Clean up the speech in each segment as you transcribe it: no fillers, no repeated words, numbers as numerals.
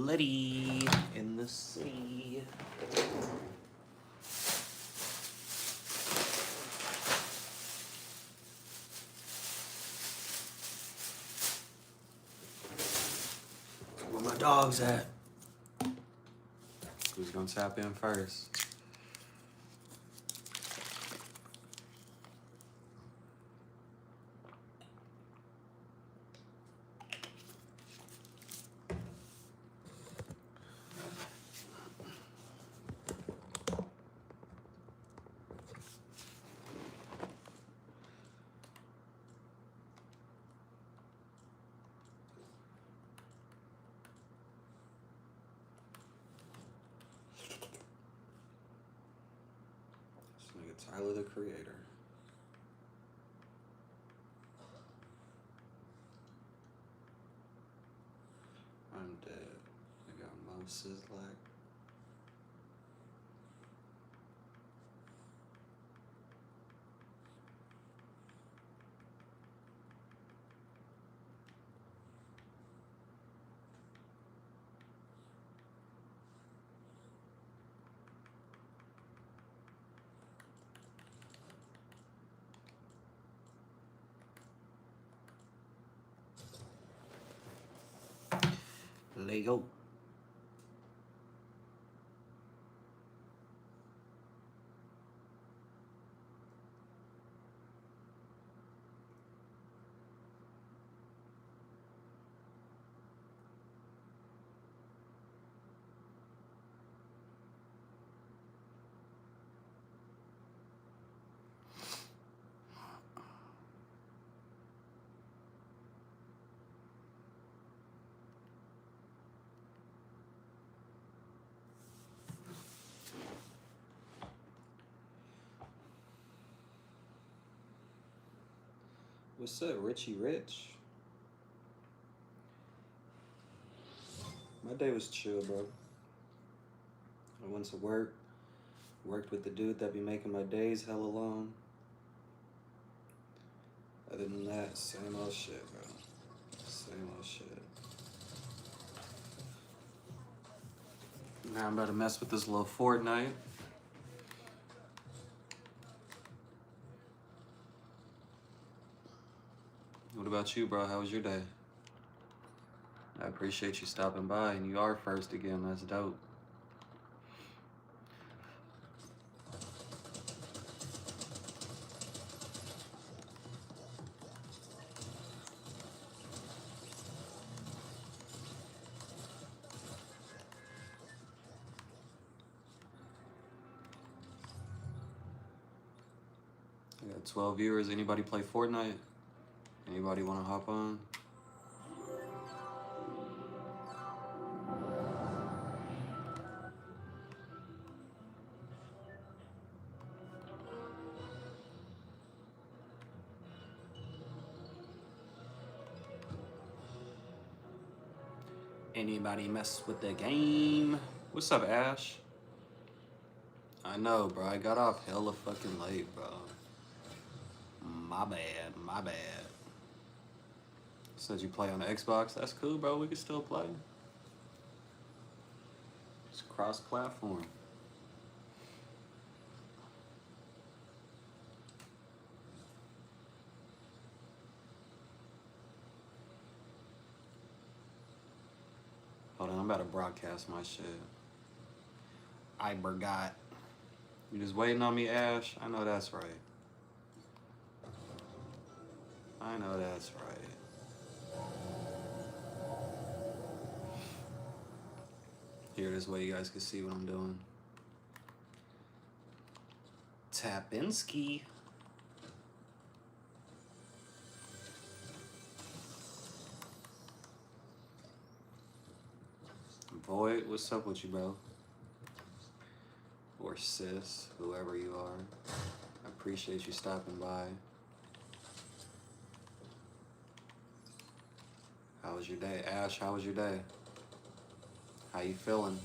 bloody in the sea. Where my dog's at? Who's gonna tap in first? Tyler, the Creator. I'm dead. I got Moses like. Lego. What's up, Richie Rich? My day was chill, bro. I went to work, worked with the dude that be making my days hella long. Other than that, same old shit, bro. Same old shit. Now I'm about to mess with this little Fortnite. What about you, bro? How was your day? I appreciate you stopping by, and you are first again. That's dope. I got 12 viewers. Anybody play Fortnite? Anybody want to hop on? Anybody mess with the game? What's up, Ash? I know, bro. I got off hella fucking late, bro. My bad, my bad. Said you play on the Xbox? That's cool, bro. We can still play. It's cross-platform. Hold on, I'm about to broadcast my shit. I forgot. You just waiting on me, Ash? I know that's right. I know that's right. Here, this way you guys can see what I'm doing. Tapinski. Void, what's up with you, bro? Or sis, whoever you are. I appreciate you stopping by. How was your day? Ash, how was your day? How you feeling?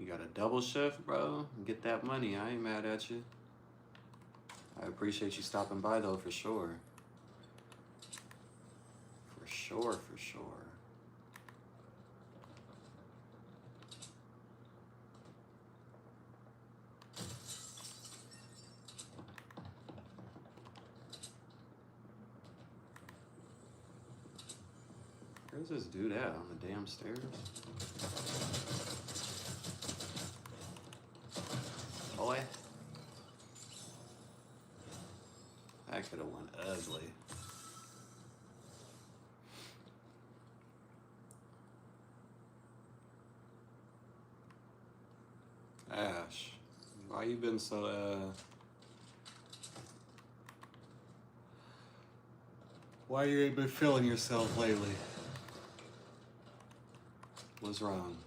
You got a double shift, bro? Get that money. I ain't mad at you. I appreciate you stopping by, though, for sure. For sure, for sure. Where's this dude at? On the damn stairs? Boy. That could have went ugly. Ash, why you been so, why you ain't been feeling yourself lately? What's wrong?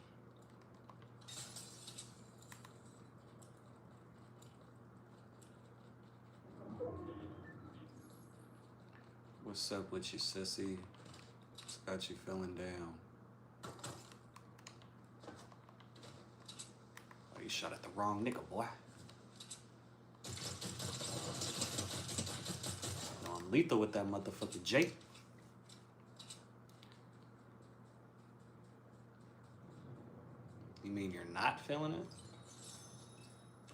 What's up with you, sissy? What's got you feeling down? Oh, you shot at the wrong nigga, boy. No, I'm lethal with that motherfucker, Jake. You mean you're not feeling it?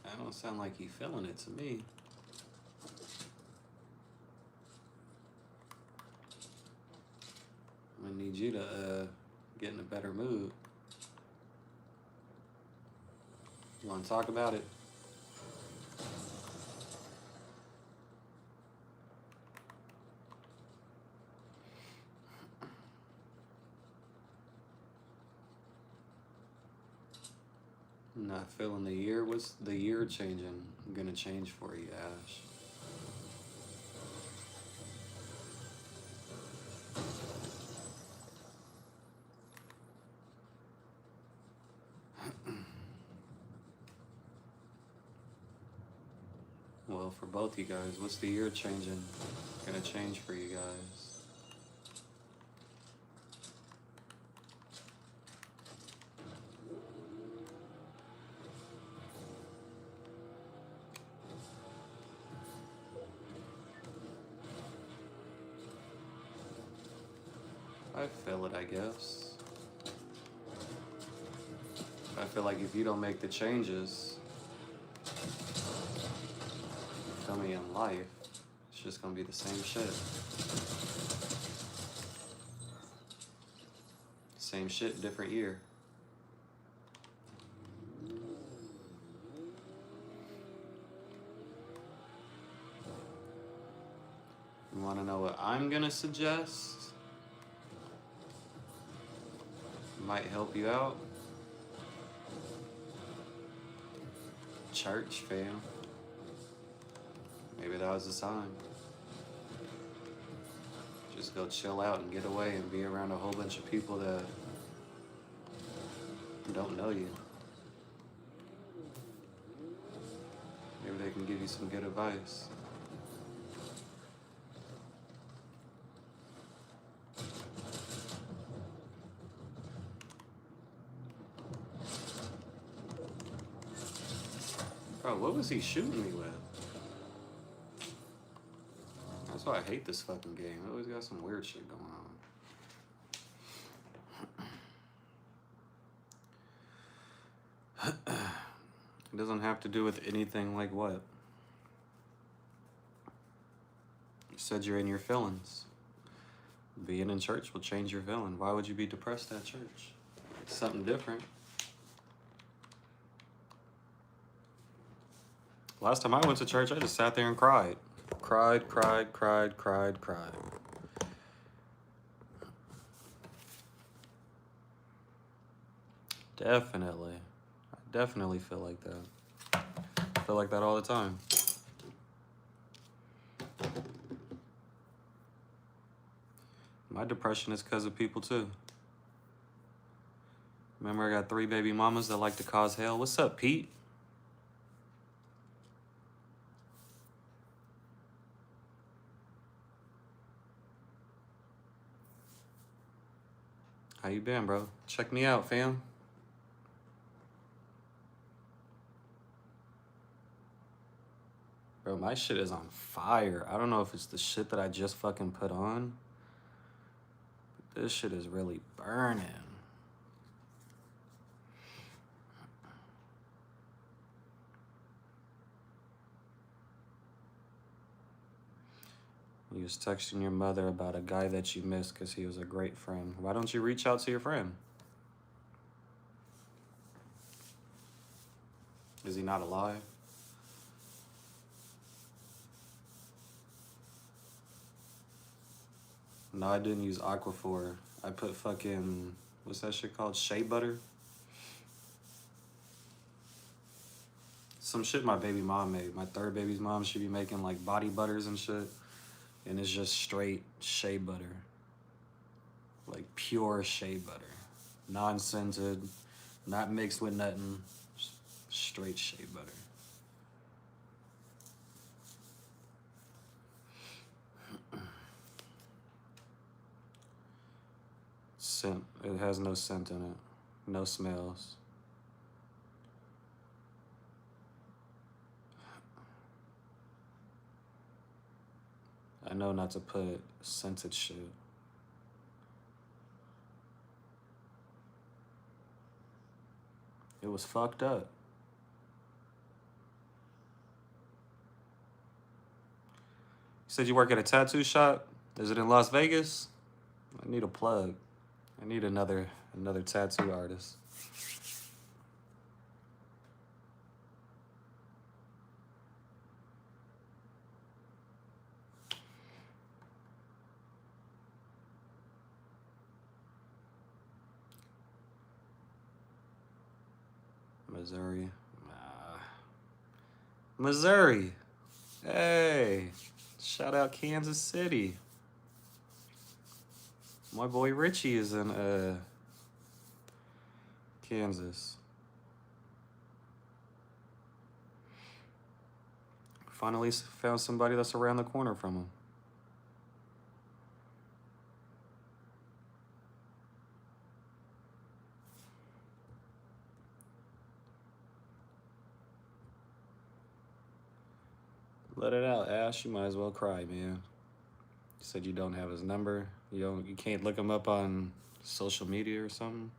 That don't sound like you feeling it to me. I'm gonna need you to get in a better mood. You wanna talk about it? I'm not feeling the year. What's the year changing? I'm gonna change for you, Ash. Well, for both you guys, what's the year changing? Gonna change for you guys. I feel it, I guess. I feel like if you don't make the changes, you feel me, in life, it's just gonna be the same shit. Same shit, different year. You wanna know what I'm gonna suggest? Might help you out. Church, fam. Maybe that was a sign. Just go chill out and get away and be around a whole bunch of people that don't know you. Maybe they can give you some good advice. Bro, what was he shooting me with? That's why I hate this fucking game. It always got some weird shit going on. It doesn't have to do with anything like what? You said you're in your feelings. Being in church will change your feeling. Why would you be depressed at church? It's something different. Last time I went to church, I just sat there and cried. Cried. Definitely. I definitely feel like that. I feel like that all the time. My depression is because of people too. Remember, I got 3 baby mamas that like to cause hell. What's up, Pete? How you been, bro? Check me out, fam. Bro, my shit is on fire. I don't know if it's the shit that I just fucking put on. But this shit is really burning. You was texting your mother about a guy that you missed because he was a great friend. Why don't you reach out to your friend? Is he not alive? No, I didn't use Aquaphor. I put fucking, what's that shit called? Shea butter? Some shit my baby mom made. My third baby's mom, she be making like body butters and shit. And it's just straight shea butter. Like pure shea butter. Non-scented, not mixed with nothing. Straight shea butter. Scent, it has no scent in it. No smells. I know not to put scented shit. It was fucked up. You said you work at a tattoo shop? Is it in Las Vegas? I need a plug. I need another tattoo artist. Missouri. Missouri. Hey. Shout out Kansas City. My boy Richie is in Kansas. Finally found somebody that's around the corner from him. Let it out, Ash. You might as well cry, man. You said you don't have his number. You can't look him up on social media or something.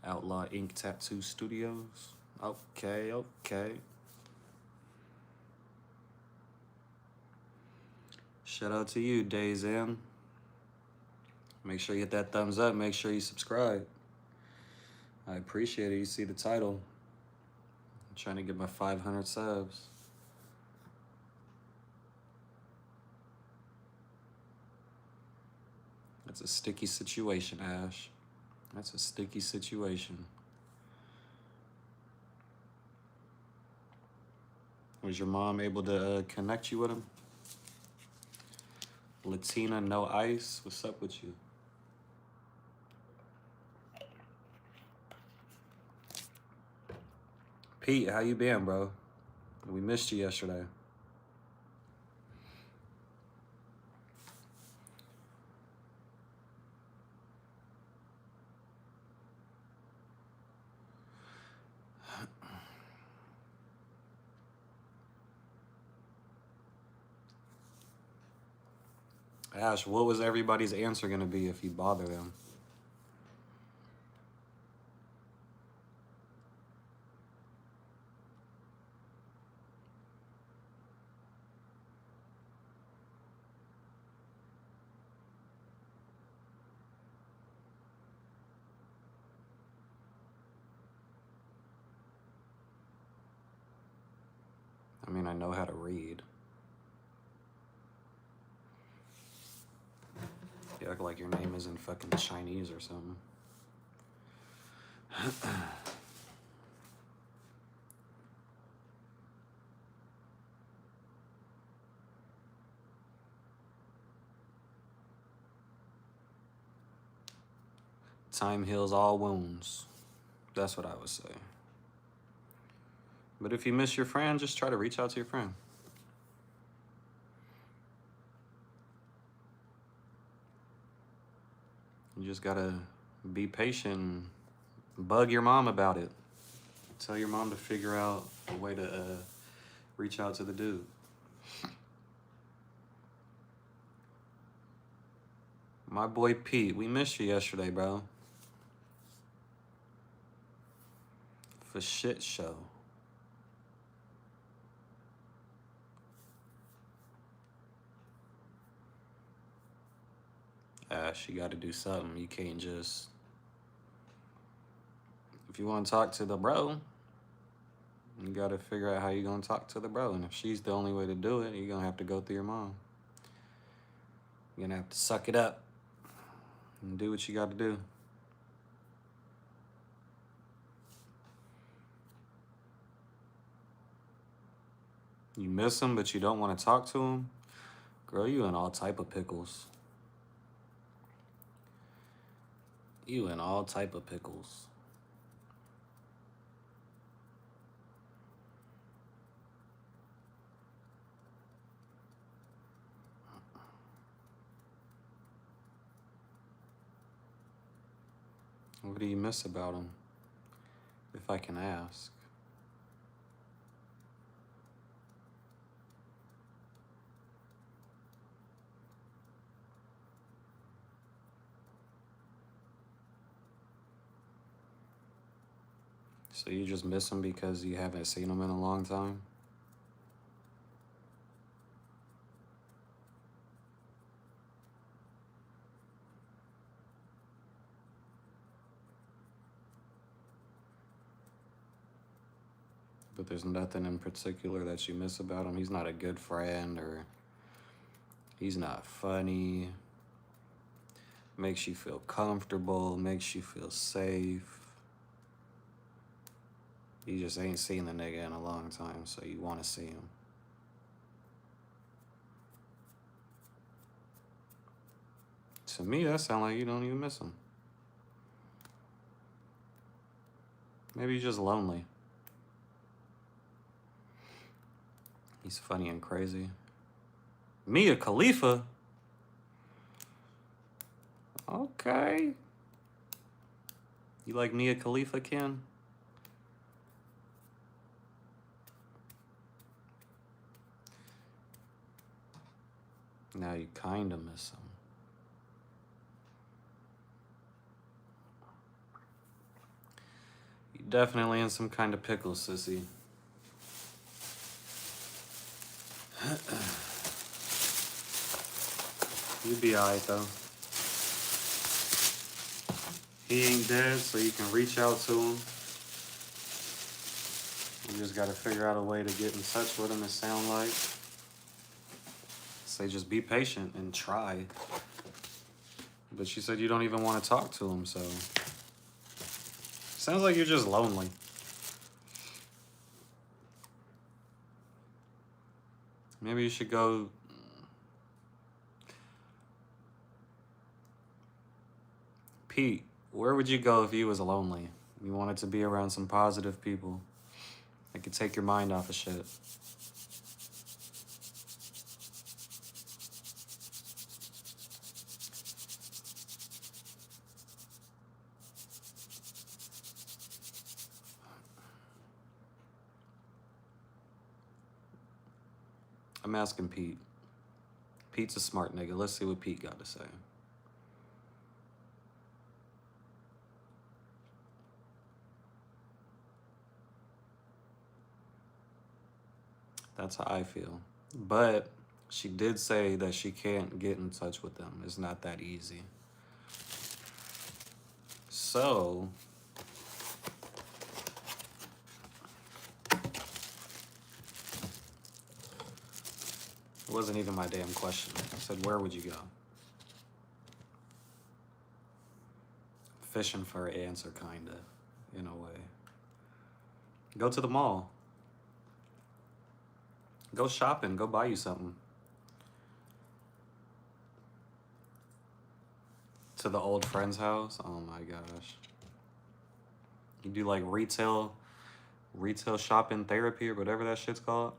Outlaw Ink Tattoo Studios. Okay, okay. Shout out to you, Days In. Make sure you hit that thumbs up. Make sure you subscribe. I appreciate it. You see the title. I'm trying to get my 500 subs. That's a sticky situation, Ash. That's a sticky situation. Was your mom able to connect you with him? Latina No Ice, what's up with you? Pete, how you been, bro? We missed you yesterday. Ash, what was everybody's answer gonna be if you bother them? I mean, I know how to read. You act like your name is in fucking Chinese or something. Time heals all wounds. That's what I would say. But if you miss your friend, just try to reach out to your friend. You just gotta be patient and bug your mom about it. Tell your mom to figure out a way to reach out to the dude. My boy Pete, we missed you yesterday, bro. For shit show. Ash, you gotta do something. You can't just... If you want to talk to the bro, you gotta figure out how you're gonna talk to the bro. And if she's the only way to do it, you're gonna have to go through your mom. You're gonna have to suck it up and do what you gotta do. You miss him, but you don't want to talk to him? Girl, you in all type of pickles. You in all type of pickles. What do you miss about him, if I can ask? So you just miss him because you haven't seen him in a long time? But there's nothing in particular that you miss about him? He's not a good friend, or he's not funny, makes you feel comfortable, makes you feel safe. You just ain't seen the nigga in a long time, so you want to see him. To me, that sounds like you don't even miss him. Maybe you're just lonely. He's funny and crazy. Mia Khalifa? Okay. You like Mia Khalifa, Ken? Now you kind of miss him. You definitely in some kind of pickle, sissy. You be alright, though. He ain't dead, so you can reach out to him. You just gotta figure out a way to get in touch with him, it sound like. Say just be patient and try. But you said you don't even want to talk to him, so... Sounds like you're just lonely. Maybe you should go... Pete, where would you go if you was lonely? You wanted to be around some positive people that could take your mind off of shit. I'm asking Pete. Pete's a smart nigga. Let's see what Pete got to say. That's how I feel. But she did say that she can't get in touch with them. It's not that easy. So... It wasn't even my damn question. I said, where would you go? Fishing for an answer, kinda, in a way. Go to the mall. Go shopping. Go buy you something. To the old friend's house? Oh my gosh. You do like retail shopping therapy or whatever that shit's called.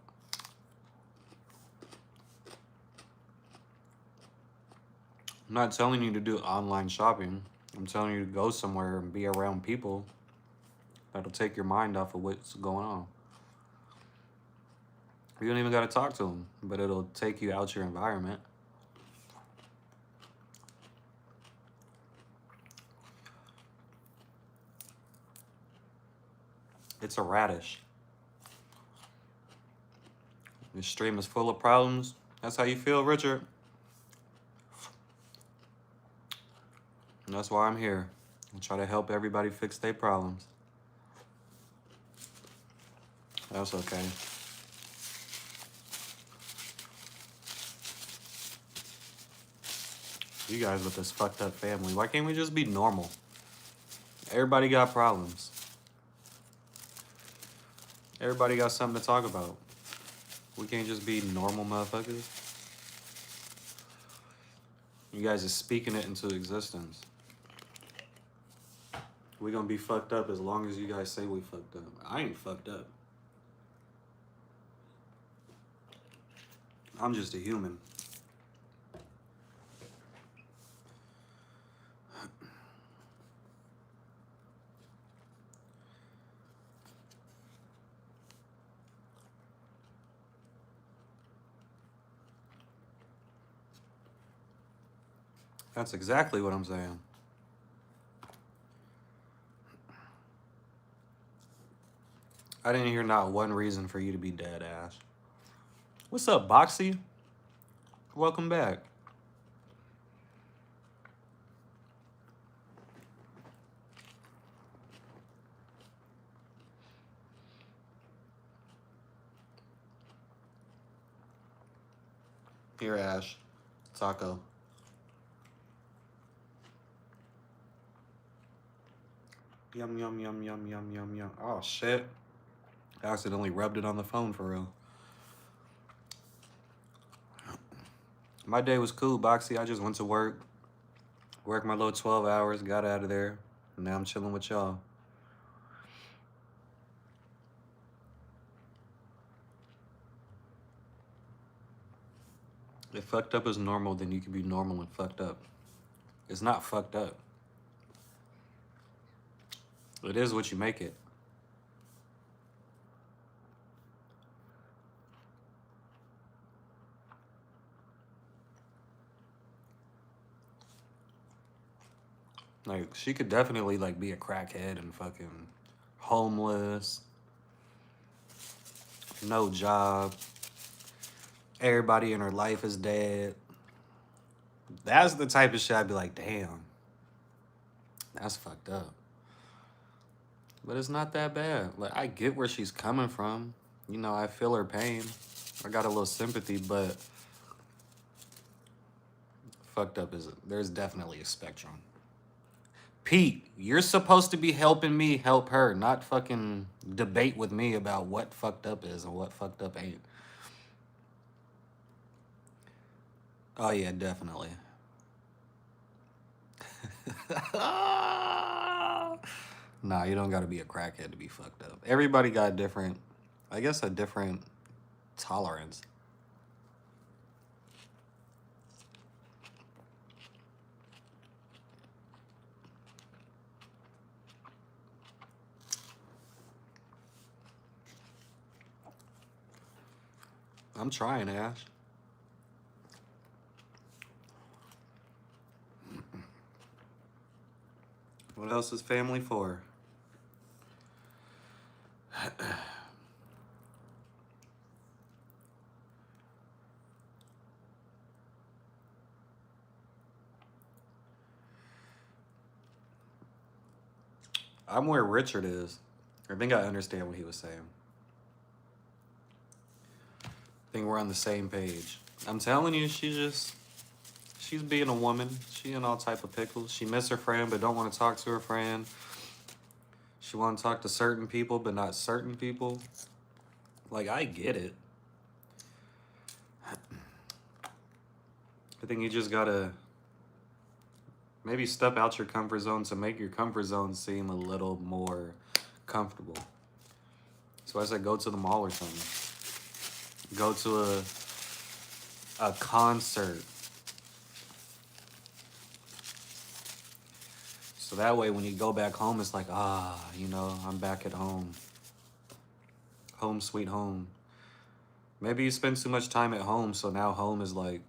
I'm not telling you to do online shopping. I'm telling you to go somewhere and be around people that'll take your mind off of what's going on. You don't even got to talk to them, but it'll take you out your environment. It's a radish. This stream is full of problems. That's how you feel, Richard? And that's why I'm here. I try to help everybody fix their problems. That's okay. You guys with this fucked up family, why can't we just be normal? Everybody got problems. Everybody got something to talk about. We can't just be normal motherfuckers. You guys are speaking it into existence. We gonna be fucked up as long as you guys say we fucked up. I ain't fucked up. I'm just a human. That's exactly what I'm saying. I didn't hear not one reason for you to be dead, Ash. What's up, Boxy? Welcome back. Here, Ash. Taco. Yum, yum, yum, yum, yum, yum, yum. Oh, shit. I accidentally rubbed it on the phone for real. My day was cool, Boxy. I just went to work. Worked my little 12 hours, got out of there. And now I'm chilling with y'all. If fucked up is normal, then you can be normal and fucked up. It's not fucked up. It is what you make it. Like, she could definitely, like, be a crackhead and fucking homeless, no job, everybody in her life is dead. That's the type of shit I'd be like, damn, that's fucked up. But it's not that bad. Like, I get where she's coming from. You know, I feel her pain. I got a little sympathy, but fucked up is, there's definitely a spectrum. Pete, you're supposed to be helping me help her, not fucking debate with me about what fucked up is and what fucked up ain't. Oh, yeah, definitely. Nah, you don't gotta be a crackhead to be fucked up. Everybody got different, I guess, a different tolerance. I'm trying, Ash. What else is family for? I'm where Richard is. I think I understand what he was saying. I think we're on the same page. I'm telling you, she's being a woman. She in all type of pickles. She miss her friend, but don't want to talk to her friend. She want to talk to certain people, but not certain people. Like, I get it. I think you just gotta maybe step out your comfort zone to make your comfort zone seem a little more comfortable. So I said go to the mall or something. Go to a concert. So that way when you go back home, it's like, ah, you know, I'm back at home. Home sweet home. Maybe you spend too much time at home, so now home is like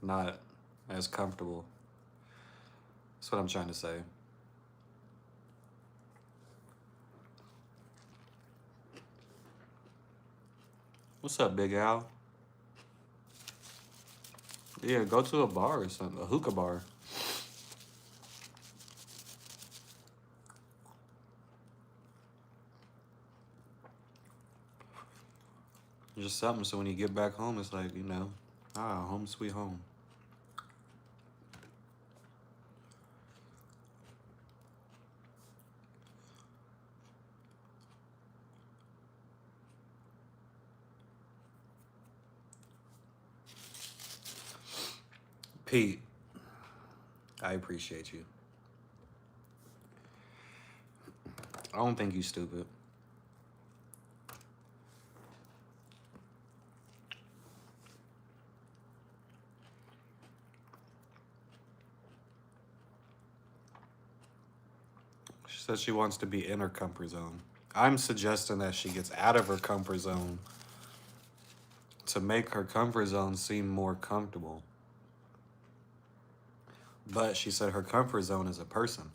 not as comfortable. That's what I'm trying to say. What's up, Big Al? Yeah, go to a bar or something, a hookah bar. Just something so when you get back home, it's like, you know, ah, home sweet home. Pete, I appreciate you. I don't think you stupid. She says she wants to be in her comfort zone. I'm suggesting that she gets out of her comfort zone to make her comfort zone seem more comfortable. But she said her comfort zone is a person.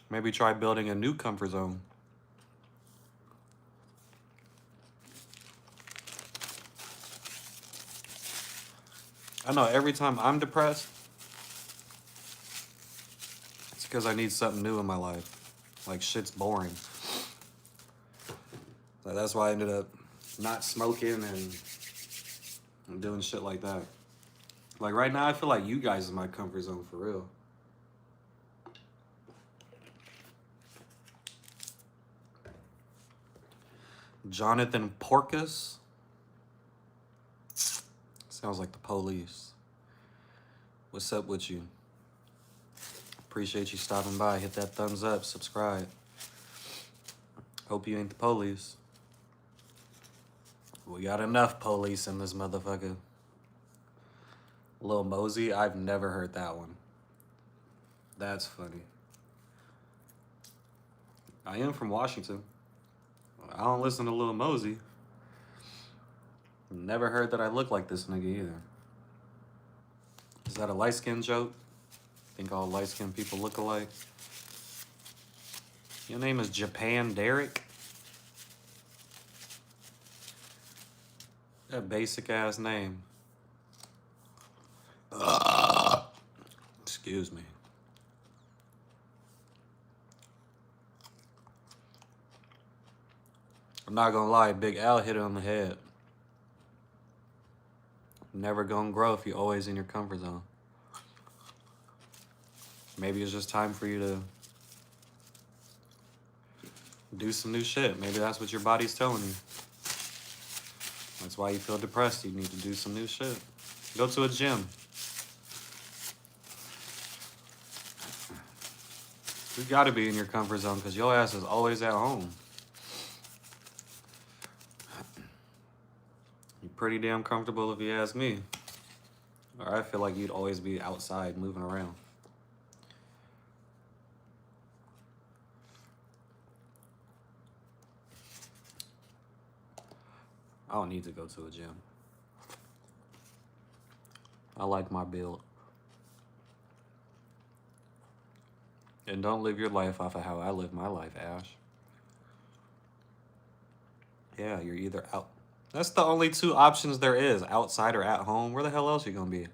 Maybe try building a new comfort zone. I know every time I'm depressed, it's because I need something new in my life. Like, shit's boring. So that's why I ended up not smoking and doing shit like that. Like, right now, I feel like you guys are my comfort zone for real. Jonathan Porcus. Sounds like the police. What's up with you? Appreciate you stopping by. Hit that thumbs up. Subscribe. Hope you ain't the police. We got enough police in this motherfucker. Lil Mosey, I've never heard that one. That's funny. I am from Washington. I don't listen to Lil Mosey. Never heard that I look like this nigga either. Is that a light-skinned joke? Think all light-skinned people look alike? Your name is Japan Derek? That basic-ass name. Excuse me. I'm not gonna lie, Big Al hit it on the head. Never gonna grow if you're always in your comfort zone. Maybe it's just time for you to do some new shit. Maybe that's what your body's telling you. That's why you feel depressed. You need to do some new shit. Go to a gym. You gotta be in your comfort zone because your ass is always at home. You're pretty damn comfortable if you ask me. Or I feel like you'd always be outside moving around. I don't need to go to a gym. I like my build. And don't live your life off of how I live my life, Ash. Yeah, you're either out. That's the only two options there is, outside or at home. Where the hell else are you gonna be?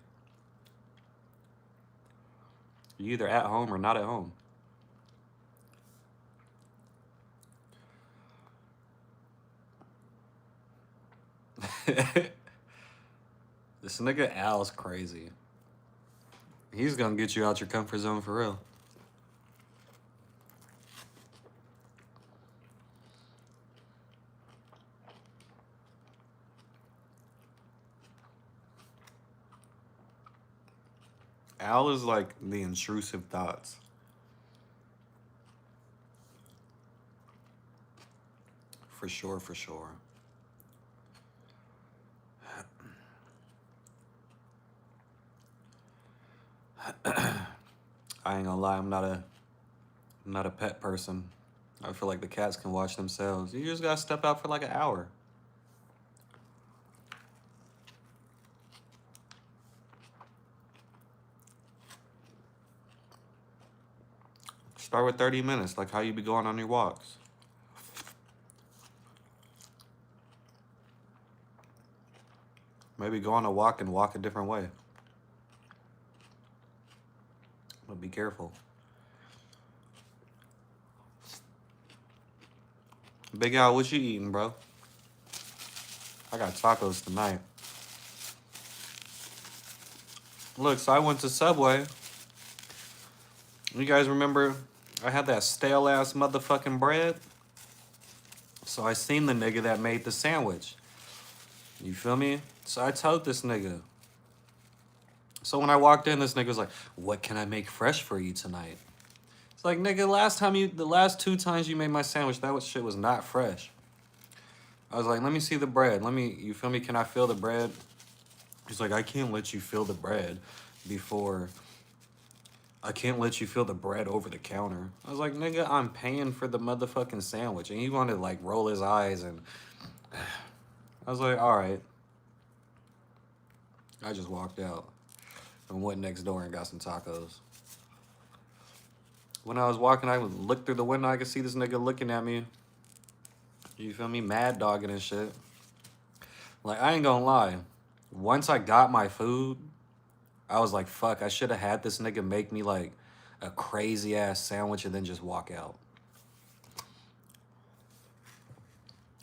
You're either at home or not at home. This nigga Al's crazy. He's gonna get you out your comfort zone for real. Al is like the intrusive thoughts. For sure, for sure. I ain't gonna lie, I'm not a pet person. I feel like the cats can watch themselves. You just gotta step out for like an hour. Start with 30 minutes, like how you be going on your walks. Maybe go on a walk and walk a different way. But be careful. Big Al, what you eating, bro? I got tacos tonight. Look, so I went to Subway. You guys remember I had that stale ass motherfucking bread? So I seen the nigga that made the sandwich. You feel me? So I told this nigga. So when I walked in, this nigga was like, "What can I make fresh for you tonight?" It's like, nigga, the last 2 times you made my sandwich, shit was not fresh. I was like, let me see the bread. You feel me? Can I feel the bread? He's like, I can't let you feel the bread over the counter. I was like, nigga, I'm paying for the motherfucking sandwich. And he wanted to like roll his eyes and I was like, all right. I just walked out and went next door and got some tacos. When I was walking, I would look through the window. I could see this nigga looking at me. You feel me? Mad dogging and shit. Like, I ain't gonna lie. Once I got my food, I was like, fuck, I should have had this nigga make me like a crazy ass sandwich and then just walk out.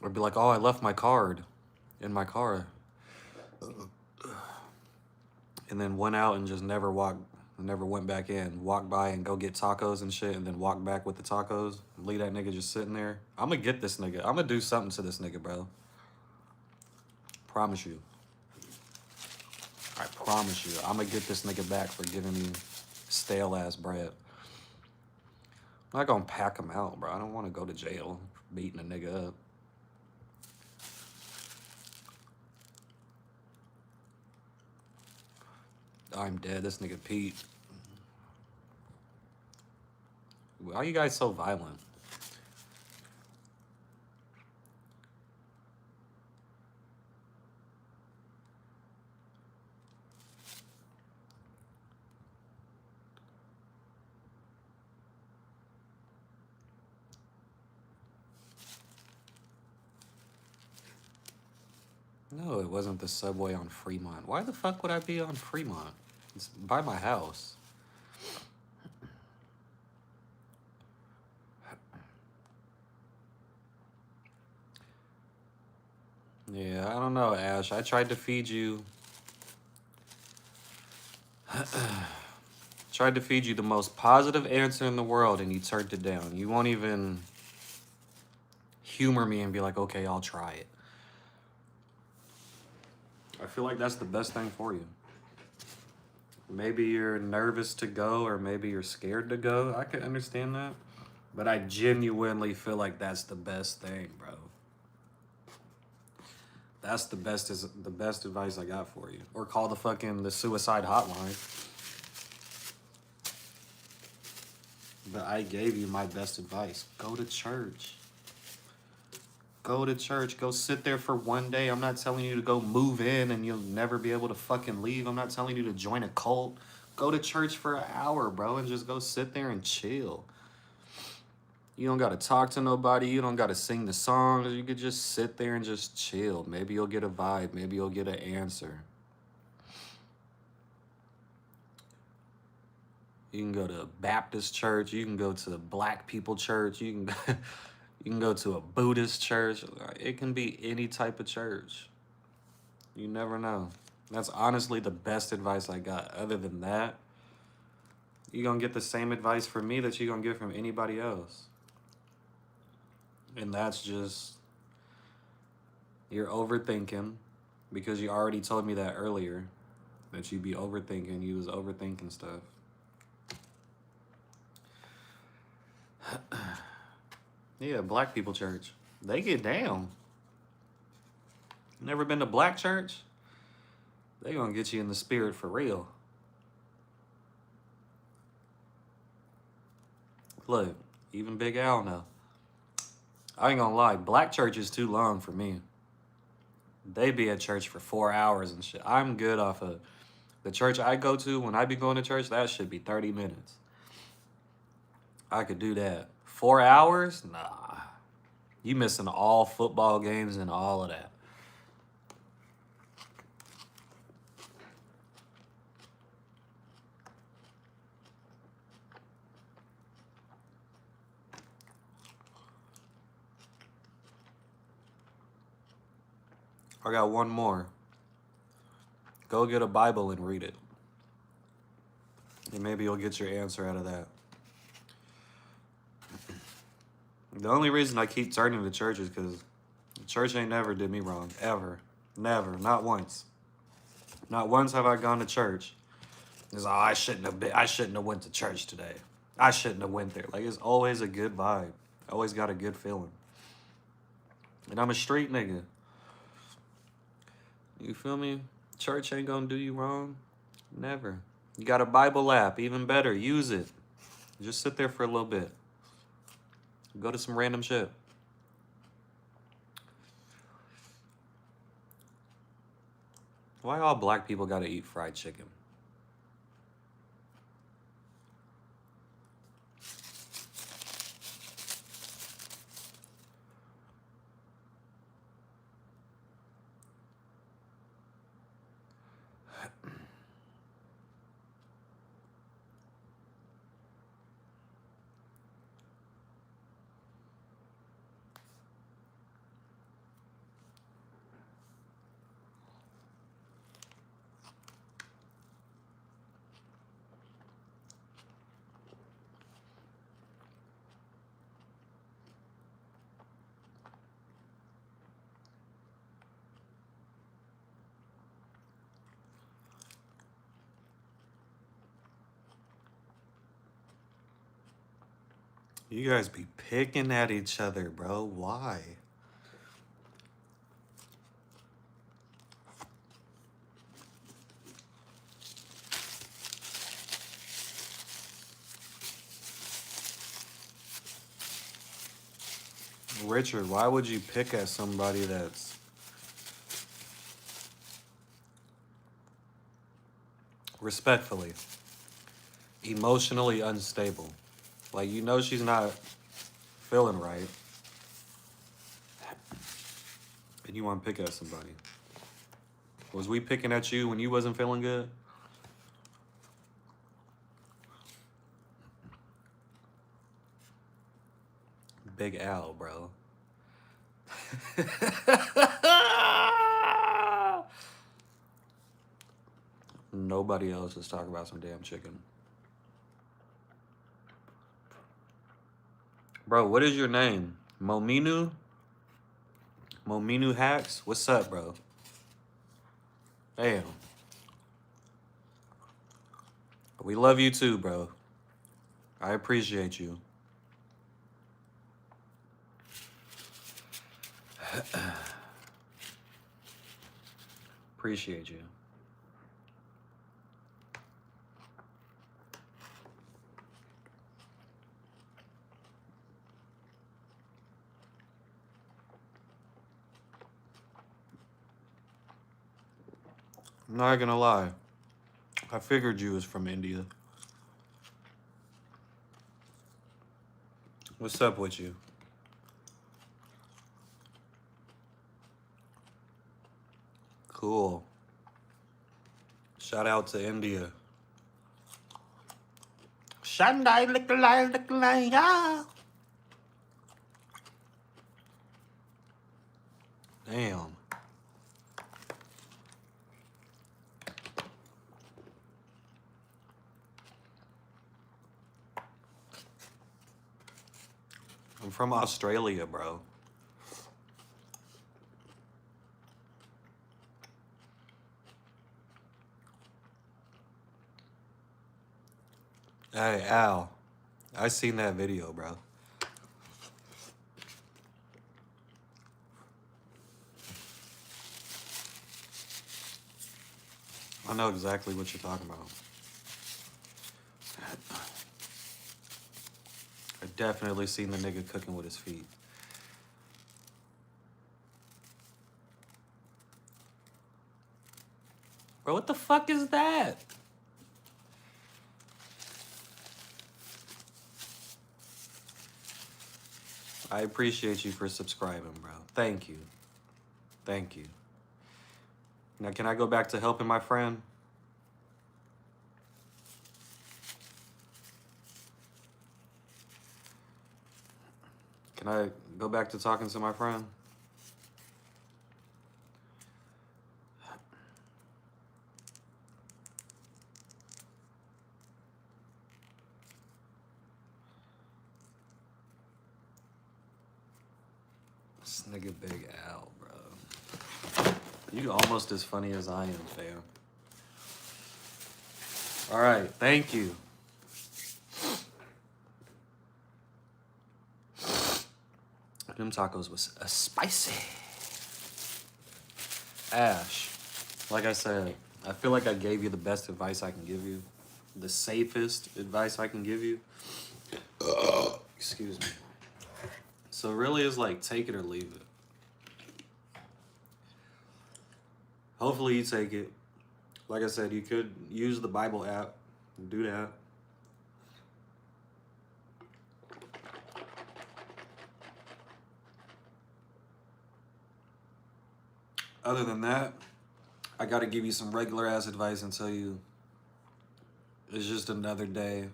Or be like, oh, I left my card in my car. And then went out and just never went back in. Walk by and go get tacos and shit and then walk back with the tacos. Leave that nigga just sitting there. I'm gonna get this nigga. I'm gonna do something to this nigga, bro. Promise you. I promise you. I'm gonna get this nigga back for giving me stale ass bread. I'm not gonna pack him out, bro. I don't want to go to jail for beating a nigga up. I'm dead. This nigga Pete. Why are you guys so violent? No, it wasn't the Subway on Fremont. Why the fuck would I be on Fremont? It's by my house. Yeah, I don't know, Ash. I tried to feed you. Tried to feed you the most positive answer in the world and you turned it down. You won't even humor me and be like, okay, I'll try it. I feel like that's the best thing for you. Maybe you're nervous to go or maybe you're scared to go. I can understand that. But I genuinely feel like that's the best thing, bro. That's the best advice I got for you. Or call the suicide hotline. But I gave you my best advice. Go to church. Go to church. Go sit there for one day. I'm not telling you to go move in and you'll never be able to fucking leave. I'm not telling you to join a cult. Go to church for an hour, bro, and just go sit there and chill. You don't got to talk to nobody. You don't got to sing the songs. You could just sit there and just chill. Maybe you'll get a vibe. Maybe you'll get an answer. You can go to a Baptist church. You can go to a black people church. You can go to a Buddhist church. It can be any type of church. You never know. That's honestly the best advice I got. Other than that, you're going to get the same advice from me that you're going to get from anybody else. And that's just, you're overthinking, because you already told me that earlier, that you'd be overthinking. You was overthinking stuff. Yeah, black people church. They get down. Never been to black church? They gonna get you in the spirit for real. Look, even Big Al now. I ain't gonna lie, black church is too long for me. They be at church for 4 hours and shit. I'm good off of the church I go to. When I be going to church, that should be 30 minutes. I could do that. 4 hours? Nah. You missing all football games and all of that. I got one more. Go get a Bible and read it. And maybe you'll get your answer out of that. The only reason I keep turning to church is because the church ain't never did me wrong. Ever. Never. Not once. Not once have I gone to church. It's, oh, I shouldn't have went to church today. I shouldn't have went there. Like, it's always a good vibe. Always got a good feeling. And I'm a street nigga. You feel me? Church ain't gonna do you wrong. Never. You got a Bible app. Even better. Use it. Just sit there for a little bit. Go to some random shit. Why all black people gotta eat fried chicken? You guys be picking at each other, bro. Why? Richard, why would you pick at somebody that's respectfully emotionally unstable? Like, you know she's not feeling right. And you want to pick at somebody. Was we picking at you when you wasn't feeling good? Big Al, bro. Nobody else is talking about some damn chicken. Bro, what is your name? Mominu? Mominu Hacks? What's up, bro? Damn. We love you too, bro. I appreciate you. Appreciate you. I'm not gonna lie. I figured you was from India. What's up with you? Cool. Shout out to India. Shandai Likalaya. Damn. I'm from Australia, bro. Hey, Al. I seen that video, bro. I know exactly what you're talking about. definitely seen the nigga cooking with his feet. Bro, what the fuck is that? I appreciate you for subscribing, bro. Thank you. Thank you. Now, can I go back to helping my friend? Can I go back to talking to my friend? This nigga Big Al, bro. You almost as funny as I am, fam. All right, thank you. Them tacos was spicy. Ash, like I said, I feel like I gave you the best advice I can give you. The safest advice I can give you. Excuse me. So really it's like take it or leave it. Hopefully you take it. Like I said, you could use the Bible app and do that. Other than that, I gotta give you some regular ass advice and tell you it's just another day.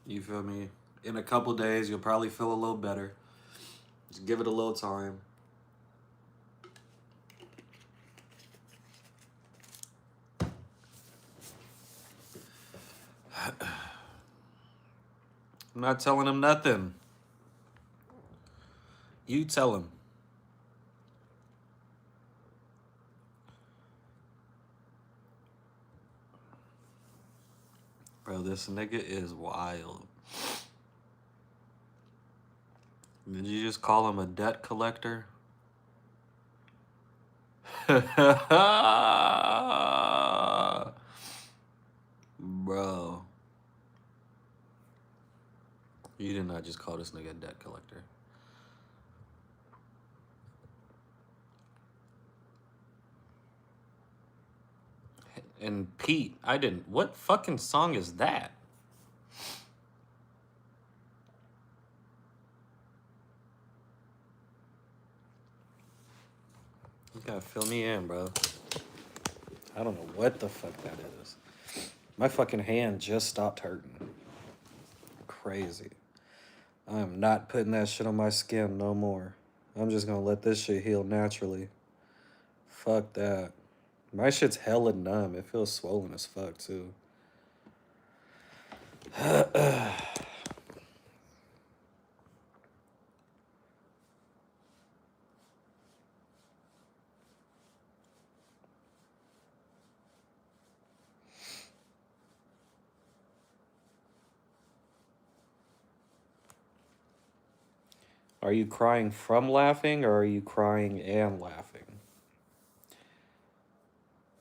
You feel me? In a couple days, you'll probably feel a little better. Just give it a little time. I'm not telling him nothing. You tell him. Bro, this nigga is wild. Did you just call him a debt collector? Bro. You did not just call this nigga a debt collector. And Pete, I didn't. What fucking song is that? You gotta fill me in, bro. I don't know what the fuck that is. My fucking hand just stopped hurting. Crazy. I am not putting that shit on my skin no more. I'm just gonna let this shit heal naturally. Fuck that. My shit's hella numb. It feels swollen as fuck, too. Are you crying from laughing or are you crying and laughing?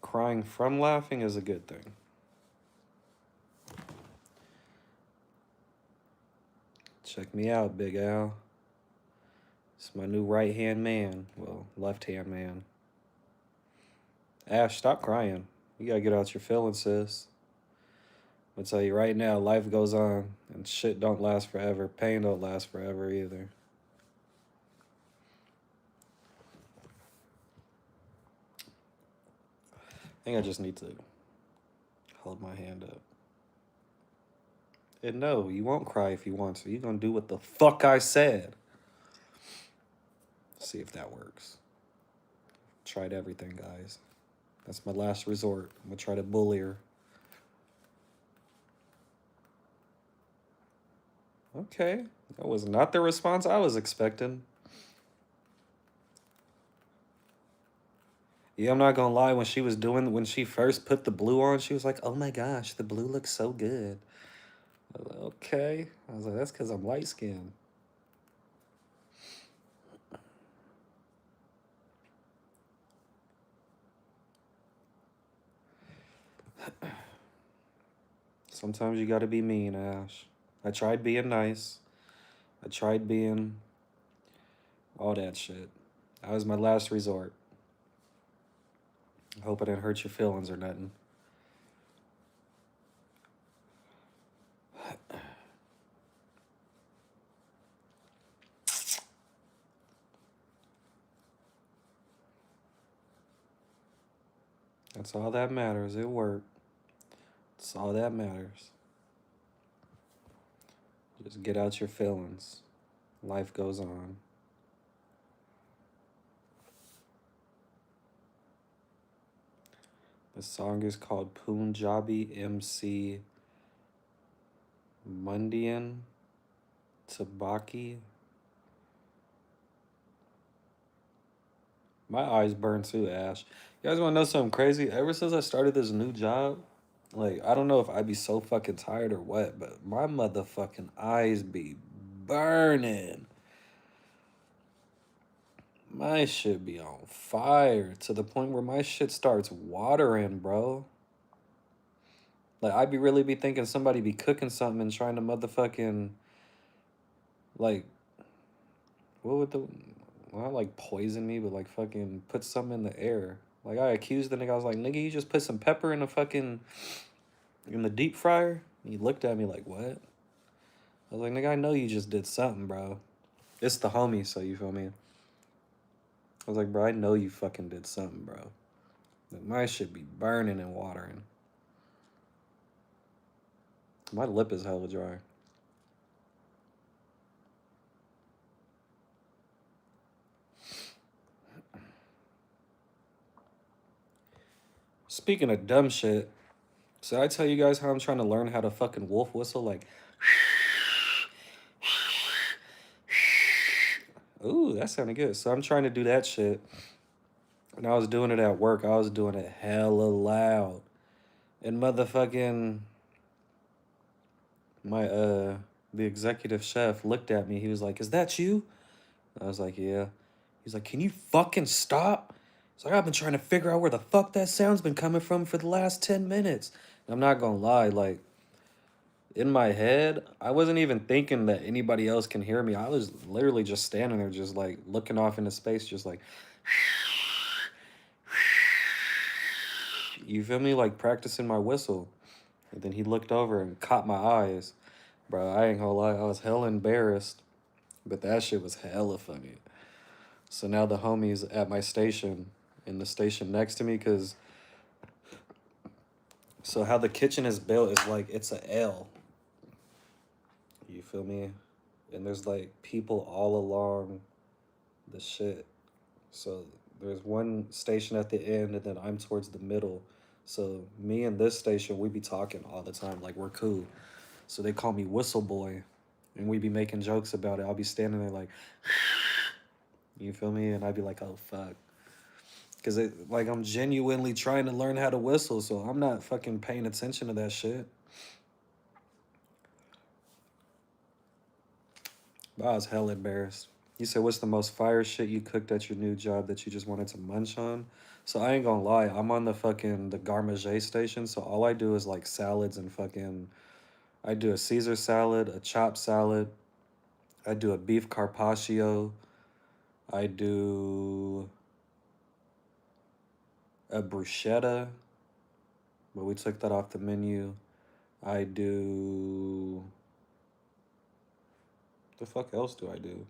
Crying from laughing is a good thing. Check me out, Big Al. It's my new right-hand man. Well, left-hand man. Ash, stop crying. You gotta get out your feelings, sis. I'm gonna tell you right now, life goes on, and shit don't last forever. Pain don't last forever either. I think I just need to hold my hand up. And no, you won't cry if you want to. You're gonna do what the fuck I said. See if that works. Tried everything, guys. That's my last resort. I'm gonna try to bully her. Okay, that was not the response I was expecting. Yeah, I'm not gonna lie, when she first put the blue on, she was like, oh my gosh, the blue looks so good. I was like, okay. I was like, that's because I'm light skinned. Sometimes you gotta be mean, Ash. I tried being nice. I tried being all that shit. That was my last resort. I hope I didn't hurt your feelings or nothing. That's all that matters. It worked. That's all that matters. Just get out your feelings. Life goes on. The song is called Punjabi MC Mundian Tabaki. My eyes burn too, Ash. You guys want to know something crazy? Ever since I started this new job, like, I don't know if I be so fucking tired or what, but my motherfucking eyes be burning. My shit be on fire to the point where my shit starts watering, bro. Like, I be really be thinking somebody be cooking something and trying to motherfucking, like, what would the, well, not like poison me, but like fucking put something in the air. Like, I accused the nigga, I was like, nigga, you just put some pepper in the fucking, in the deep fryer? And he looked at me like, what? I was like, nigga, I know you just did something, bro. It's the homie, so you feel me? I was like, bro, I know you fucking did something, bro. Like, my shit be burning and watering. My lip is hella dry. Speaking of dumb shit, so I tell you guys how I'm trying to learn how to fucking wolf whistle? Like, ooh, that sounded good. So I'm trying to do that shit. And I was doing it at work. I was doing it hella loud. And motherfucking the executive chef looked at me. He was like, "Is that you?" I was like, "Yeah." He's like, "Can you fucking stop?" It's like, "I've been trying to figure out where the fuck that sound's been coming from for the last 10 minutes. And I'm not gonna lie, like, in my head, I wasn't even thinking that anybody else can hear me. I was literally just standing there, just like looking off into space, just like, you feel me? Like practicing my whistle. And then he looked over and caught my eyes. Bro, I ain't gonna lie, I was hella embarrassed. But that shit was hella funny. So now the homies at my station, in the station next to me, because so how the kitchen is built is like it's a L. You feel me? And there's like people all along the shit. So there's one station at the end, and then I'm towards the middle. So me and this station, we be talking all the time, like we're cool. So they call me Whistle Boy, and we be making jokes about it. I'll be standing there like, you feel me? And I'd be like, oh fuck. Cause it like I'm genuinely trying to learn how to whistle, so I'm not fucking paying attention to that shit. But I was hell embarrassed. You said, what's the most fire shit you cooked at your new job that you just wanted to munch on? So I ain't gonna lie, I'm on the fucking the Garmager station, so all I do is like salads and fucking I do a Caesar salad, a chopped salad, I do a beef carpaccio, I do a bruschetta, but we took that off the menu. I do the fuck else do I do?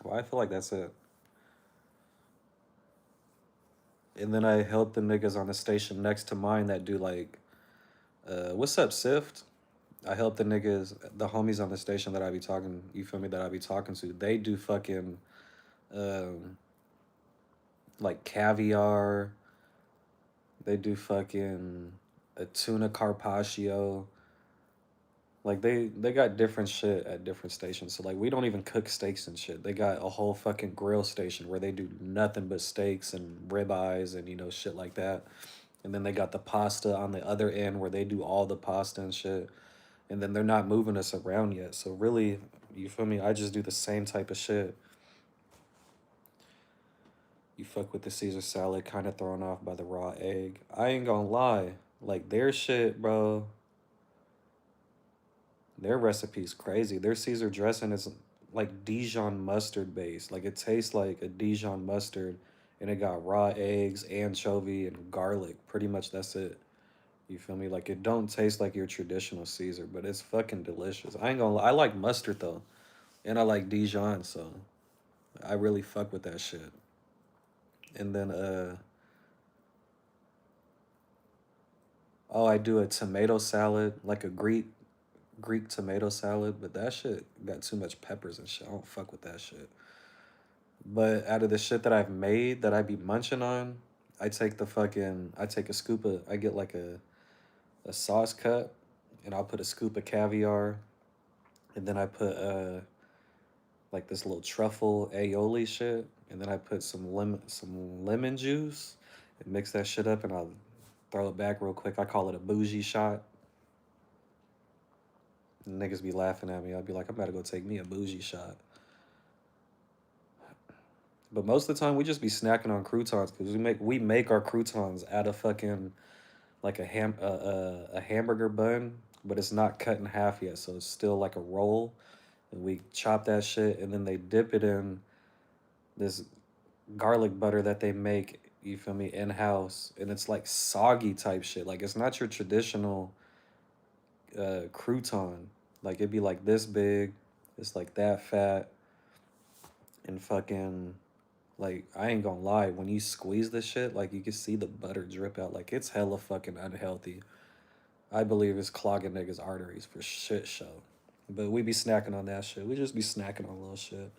Well, I feel like that's it. And then I help the niggas on the station next to mine that do like, what's up, Sift? I help the niggas, the homies on the station that I be talking, you feel me, that I be talking to. They do fucking, um, like caviar. They do fucking a tuna carpaccio. Like they got different shit at different stations. So like we don't even cook steaks and shit. They got a whole fucking grill station where they do nothing but steaks and ribeyes and shit like that. And then they got the pasta on the other end where they do all the pasta and shit. And then they're not moving us around yet. So really, you feel me? I just do the same type of shit. You fuck with the Caesar salad, kind of thrown off by the raw egg. I ain't gonna lie. Like their shit, bro. Their recipe's crazy. Their Caesar dressing is like Dijon mustard based. Like it tastes like a Dijon mustard, and it got raw eggs, anchovy, and garlic. Pretty much that's it. You feel me? Like it don't taste like your traditional Caesar, but it's fucking delicious. I ain't gonna lie. I like mustard though, and I like Dijon, so I really fuck with that shit. And then oh, I do a tomato salad, like a Greek tomato salad, but that shit got too much peppers and shit. I don't fuck with that shit. But out of the shit that I've made that I be munching on, I take a scoop of I get like a sauce cup, and I'll put a scoop of caviar, and then I put like this little truffle aioli shit, and then I put some lemon juice and mix that shit up, and I'll throw it back real quick. I call it a bougie shot. And niggas be laughing at me. I'll be like, I'm about to go take me a bougie shot. But most of the time, we just be snacking on croutons because we make our croutons out of fucking like a hamburger bun, but it's not cut in half yet, so it's still like a roll. And we chop that shit, and then they dip it in this garlic butter that they make. You feel me, in house, and it's like soggy type shit. Like it's not your traditional crouton. Like it'd be like this big, it's like that fat, and fucking like I ain't gonna lie, when you squeeze this shit, like you can see the butter drip out. Like it's hella fucking unhealthy. I believe it's clogging niggas' arteries for shit show. But we be snacking on that shit. We just be snacking on little shit.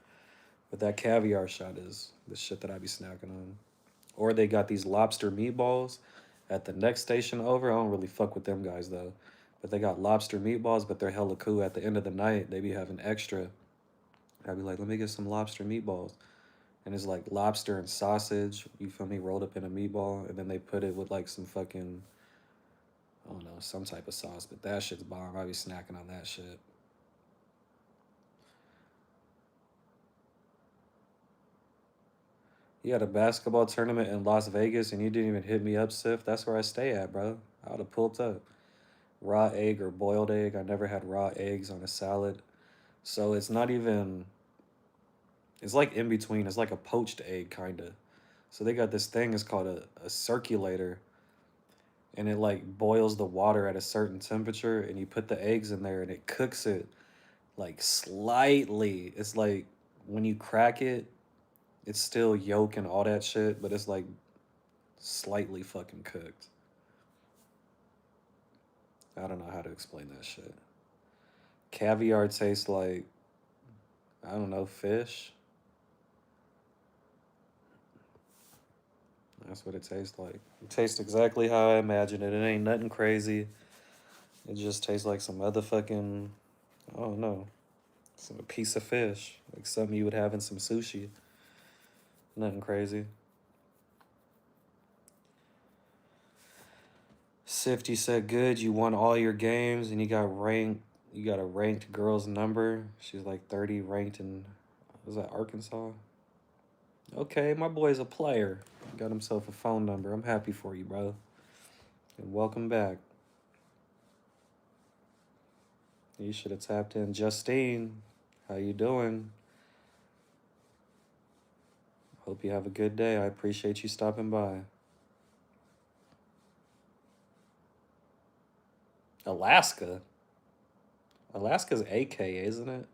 But that caviar shot is the shit that I be snacking on. Or they got these lobster meatballs at the next station over. I don't really fuck with them guys though. But they got lobster meatballs, but they're hella cool. At the end of the night, they be having extra. I'd be like, let me get some lobster meatballs. And it's like lobster and sausage, you feel me, rolled up in a meatball. And then they put it with like some fucking, I don't know, some type of sauce. But that shit's bomb. I be snacking on that shit. You had a basketball tournament in Las Vegas and you didn't even hit me up, Sif. That's where I stay at, bro. I would have pulled up. Raw egg or boiled egg. I never had raw eggs on a salad. So it's not even, it's like in between. It's like a poached egg, kind of. So they got this thing, it's called a circulator. And it like boils the water at a certain temperature. And you put the eggs in there and it cooks it like slightly. It's like when you crack it, it's still yolk and all that shit, but it's like slightly fucking cooked. I don't know how to explain that shit. Caviar tastes like, I don't know, fish. That's what it tastes like. It tastes exactly how I imagined it. It ain't nothing crazy. It just tastes like some other fucking, I don't know, some a piece of fish. Like something you would have in some sushi. Nothing crazy. Sifty said, good, you won all your games and you got ranked. You got a ranked girl's number. She's like 30 ranked in, was that Arkansas? Okay, my boy's a player. Got himself a phone number. I'm happy for you, bro. And welcome back. You should have tapped in. Justine, how you doing? Hope you have a good day. I appreciate you stopping by. Alaska? Alaska's AK, isn't it?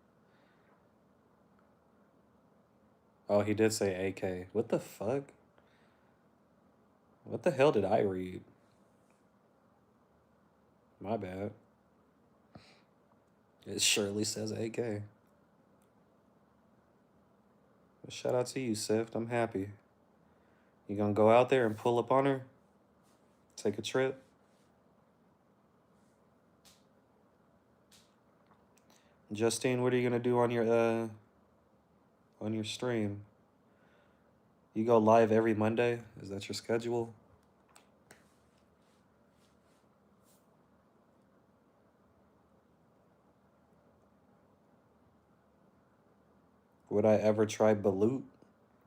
Oh, he did say AK. What the fuck? What the hell did I read? My bad. It surely says AK. But shout out to you, Sift. I'm happy. You gonna go out there and pull up on her? Take a trip? Justine, what are you gonna do on your stream? You go live every Monday? Is that your schedule? Would I ever try balut?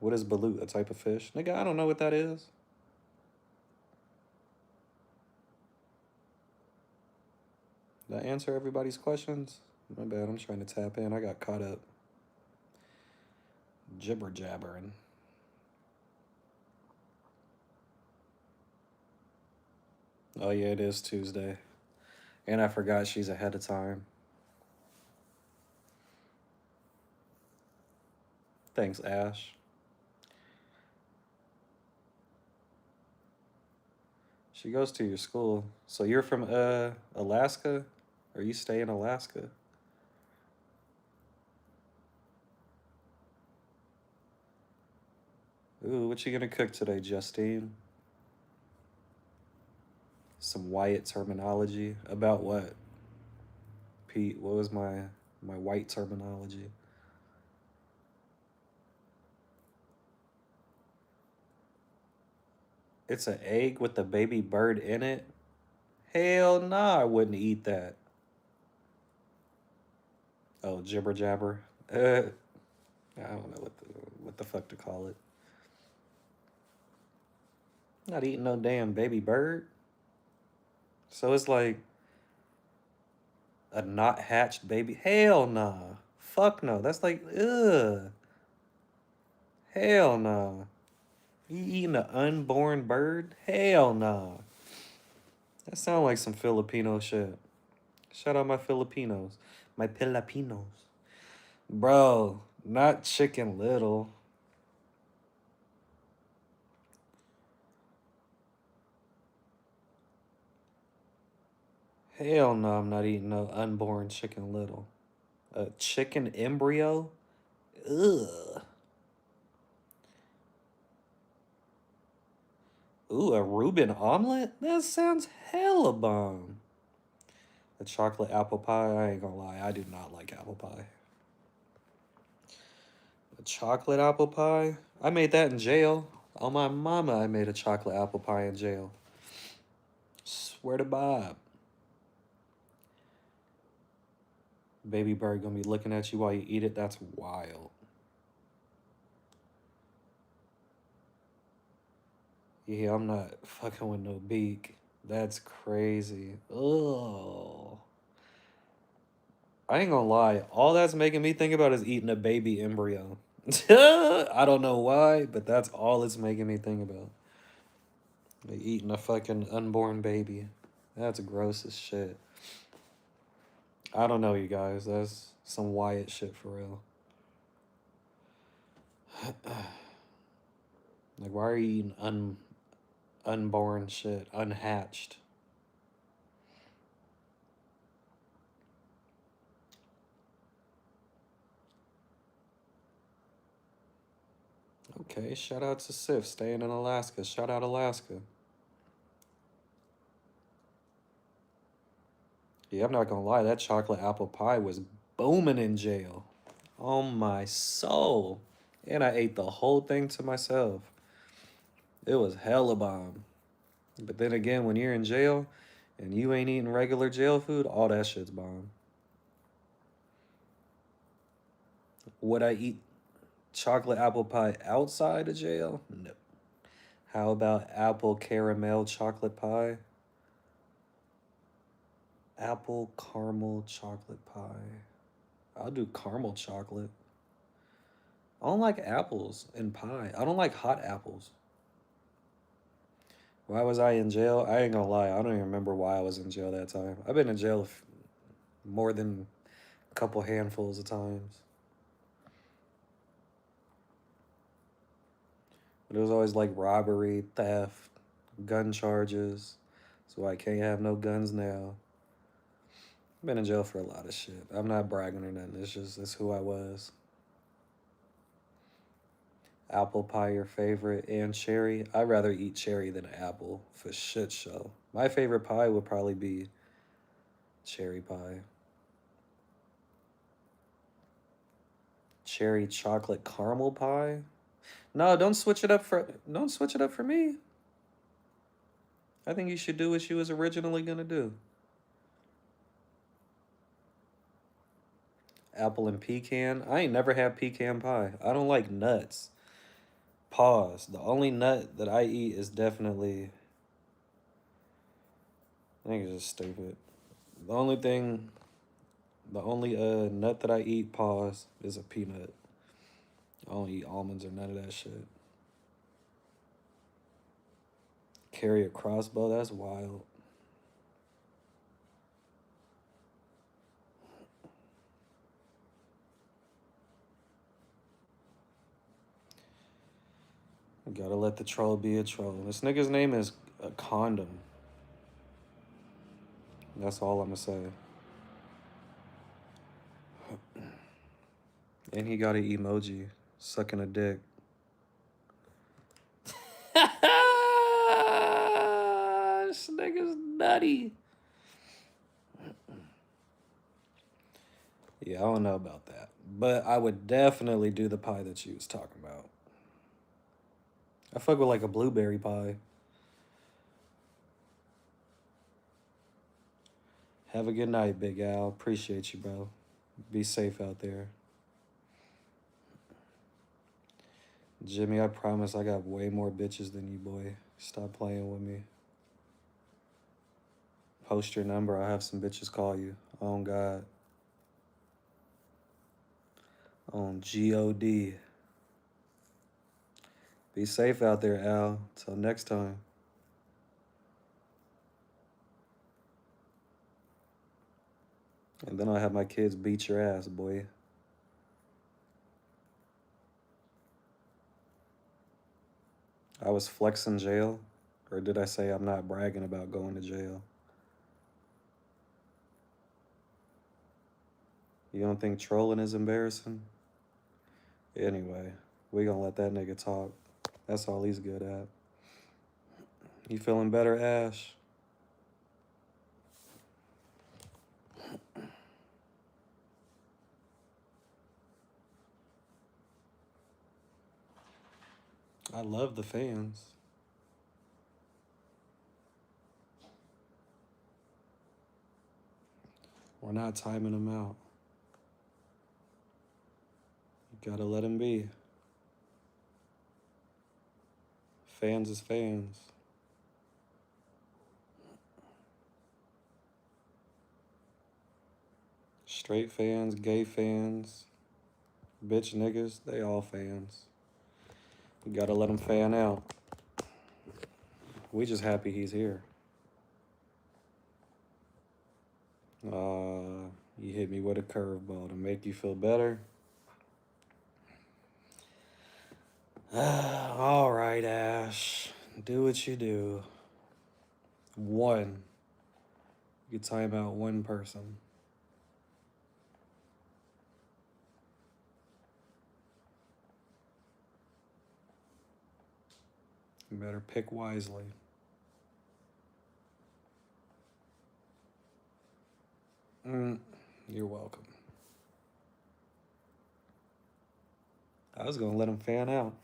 What is balut? A type of fish? Nigga, I don't know what that is. Did I answer everybody's questions? My bad, I'm trying to tap in. I got caught up jibber jabbering. Oh yeah, it is Tuesday. And I forgot she's ahead of time. Thanks, Ash. She goes to your school. So you're from Alaska? Or you stay in Alaska? Ooh, what you gonna cook today, Justine? Some Wyatt terminology. About what? Pete, what was my white terminology? It's an egg with a baby bird in it? Hell nah, I wouldn't eat that. Oh, jibber jabber. I don't know what the fuck to call it. Not eating no damn baby bird. So it's like a not hatched baby. Hell nah. Fuck no. That's like ugh. Hell nah. You eating an unborn bird? Hell nah. That sound like some Filipino shit. Shout out my Filipinos. My Filipinos. Bro, not Chicken Little. Hell no, I'm not eating no unborn Chicken Little. A chicken embryo? Ugh. Ooh, a Reuben omelet? That sounds hella bomb. A chocolate apple pie? I ain't gonna lie, I do not like apple pie. A chocolate apple pie? I made that in jail. On my mama, I made a chocolate apple pie in jail. Swear to Bob. Baby bird gonna be looking at you while you eat it? That's wild. Yeah, I'm not fucking with no beak. That's crazy. Ugh. I ain't gonna lie. All that's making me think about is eating a baby embryo. I don't know why, but that's all it's making me think about. Like eating a fucking unborn baby. That's gross as shit. I don't know, you guys. That's some Wyatt shit for real. Like, why are you eating unborn shit? Unhatched. Okay, shout out to Sif, staying in Alaska. Shout out Alaska. Yeah, I'm not gonna lie, that chocolate apple pie was booming in jail. Oh my soul. And I ate the whole thing to myself. It was hella bomb. But then again, when you're in jail and you ain't eating regular jail food, all that shit's bomb. Would I eat chocolate apple pie outside of jail? No. How about apple caramel chocolate pie? Apple caramel chocolate pie. I'll do caramel chocolate. I don't like apples in pie. I don't like hot apples. Why was I in jail? I ain't gonna lie. I don't even remember why I was in jail that time. I've been in jail more than a couple handfuls of times. But it was always like robbery, theft, gun charges. So I can't have no guns now. I've been in jail for a lot of shit. I'm not bragging or nothing. It's who I was. Apple pie your favorite and cherry? I'd rather eat cherry than apple for shit show. My favorite pie would probably be cherry pie. Cherry chocolate caramel pie? No, don't switch it up for me. I think you should do what you was originally gonna do. Apple and pecan. I ain't never had pecan pie. I don't like nuts. Pause. The only nut that I eat is definitely. I think it's just stupid. The only thing The only nut that I eat, pause, is a peanut. I don't eat almonds or none of that shit. Carry a crossbow, that's wild. Gotta let the troll be a troll. This nigga's name is a condom. That's all I'm gonna say. And he got an emoji sucking a dick. This nigga's nutty. Yeah, I don't know about that. But I would definitely do the pie that you was talking about. I fuck with like a blueberry pie. Have a good night, Big Al. Appreciate you, bro. Be safe out there. Jimmy, I promise I got way more bitches than you, boy. Stop playing with me. Post your number. I'll have some bitches call you. On God. On God. Be safe out there, Al. Till next time. And then I'll have my kids beat your ass, boy. I was flexing jail? Or did I say I'm not bragging about going to jail? You don't think trolling is embarrassing? Anyway, we gonna let that nigga talk. That's all he's good at. You feeling better, Ash? I love the fans. We're not timing them out. You gotta let them be. Fans is fans. Straight fans, gay fans, bitch niggas, they all fans. You gotta let them fan out. We just happy he's here. You hit me with a curveball to make you feel better. All right, Ash. Do what you do. One. You time out one person. You better pick wisely. You're welcome. I was gonna let him fan out.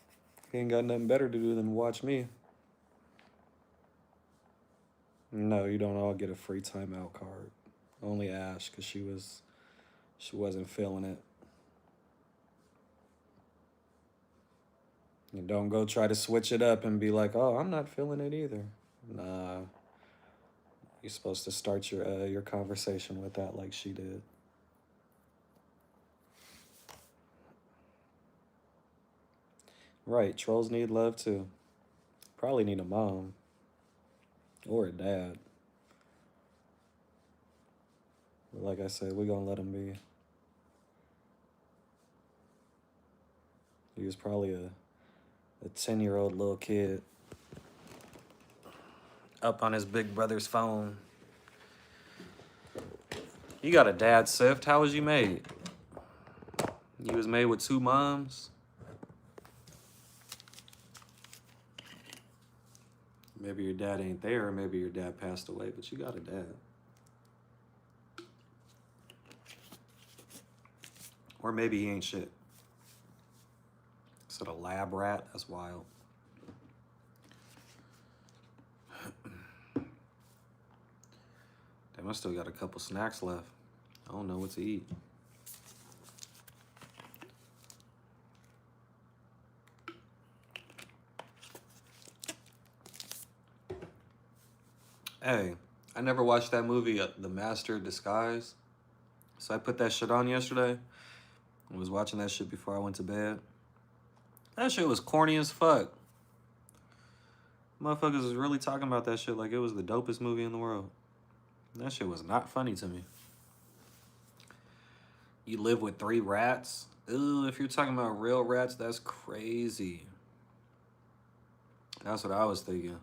He ain't got nothing better to do than watch me. No, you don't all get a free timeout card. Only Ash, cause she wasn't feeling it. And don't go try to switch it up and be like, oh, I'm not feeling it either. Nah. You're supposed to start your conversation with that like she did. Right, trolls need love too. Probably need a mom. Or a dad. But like I said, we're gonna let him be. He was probably a 10-year-old little kid. Up on his big brother's phone. You got a dad, Sift. How was you made? You was made with two moms? Maybe your dad ain't there, or maybe your dad passed away, but you got a dad. Or maybe he ain't shit. Is it a lab rat? That's wild. Damn, I still got a couple snacks left. I don't know what to eat. Hey, I never watched that movie, The Master of Disguise. So I put that shit on yesterday. I was watching that shit before I went to bed. That shit was corny as fuck. Motherfuckers was really talking about that shit like it was the dopest movie in the world. That shit was not funny to me. You live with 3 rats? Ooh, if you're talking about real rats, that's crazy. That's what I was thinking.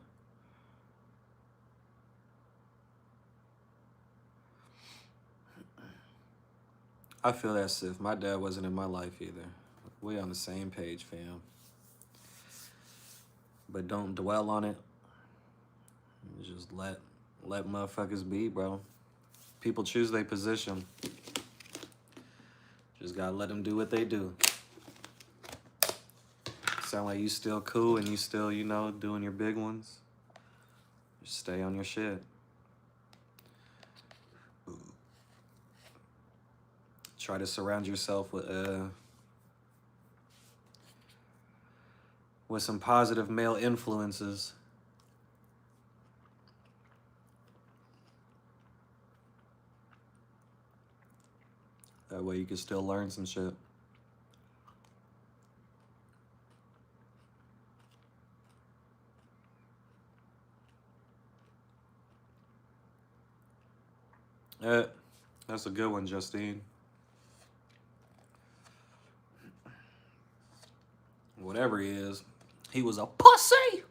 I feel that, Sif. My dad wasn't in my life either. We on the same page, fam. But don't dwell on it. Just let motherfuckers be, bro. People choose their position. Just gotta let them do what they do. Sound like you still cool and you still, you know, doing your big ones. Just stay on your shit. Try to surround yourself with some positive male influences. That way you can still learn some shit. That's a good one, Justine. Whatever he was a pussy.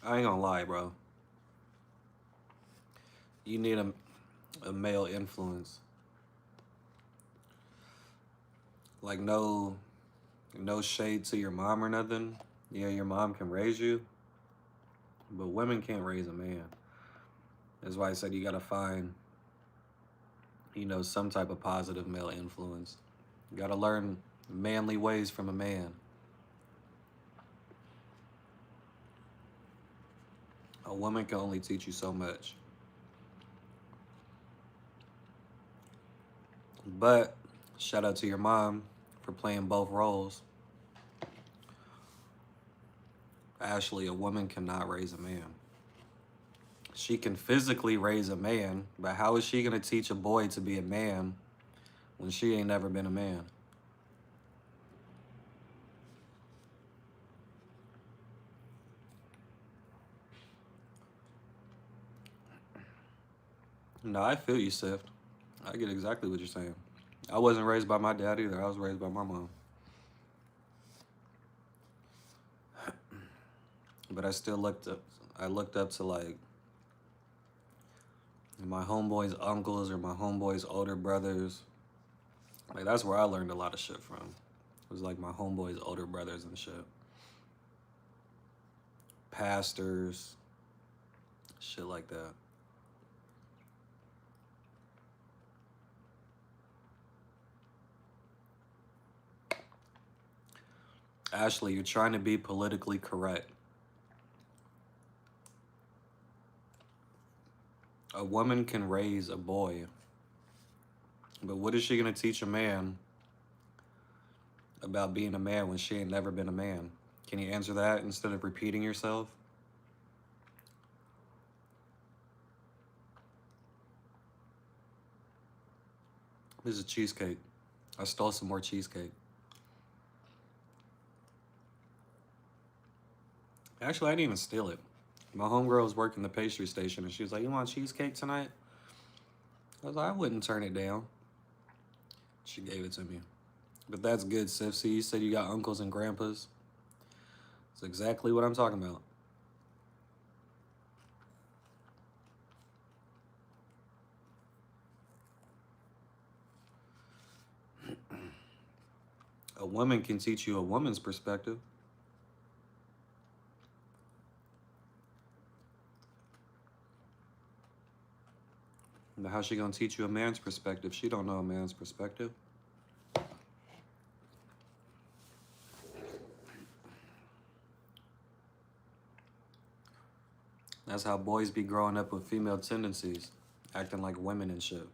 I ain't gonna lie, bro. You need a male influence. Like no shade to your mom or nothing. Yeah, your mom can raise you, but women can't raise a man. That's why I said you gotta find, you know, some type of positive male influence. You gotta learn manly ways from a man. A woman can only teach you so much. But shout out to your mom for playing both roles. Ashley, a woman cannot raise a man. She can physically raise a man, but how is she gonna teach a boy to be a man when she ain't never been a man? No, I feel you, Sift. I get exactly what you're saying. I wasn't raised by my dad either. I was raised by my mom. But I still looked up to like my homeboys' uncles or my homeboys' older brothers. Like that's where I learned a lot of shit from. It was like my homeboys' older brothers and shit. Pastors, shit like that. Ashley, you're trying to be politically correct. A woman can raise a boy, but what is she gonna teach a man about being a man when she ain't never been a man? Can you answer that instead of repeating yourself? This is cheesecake. I stole some more cheesecake. Actually, I didn't even steal it. My homegirl was working the pastry station and she was like, "You want cheesecake tonight?" I was like, "I wouldn't turn it down." She gave it to me. But that's good, Sif. See, you said you got uncles and grandpas. That's exactly what I'm talking about. A woman can teach you a woman's perspective. But how's she gonna teach you a man's perspective? She don't know a man's perspective. That's how boys be growing up with female tendencies, acting like women and shit.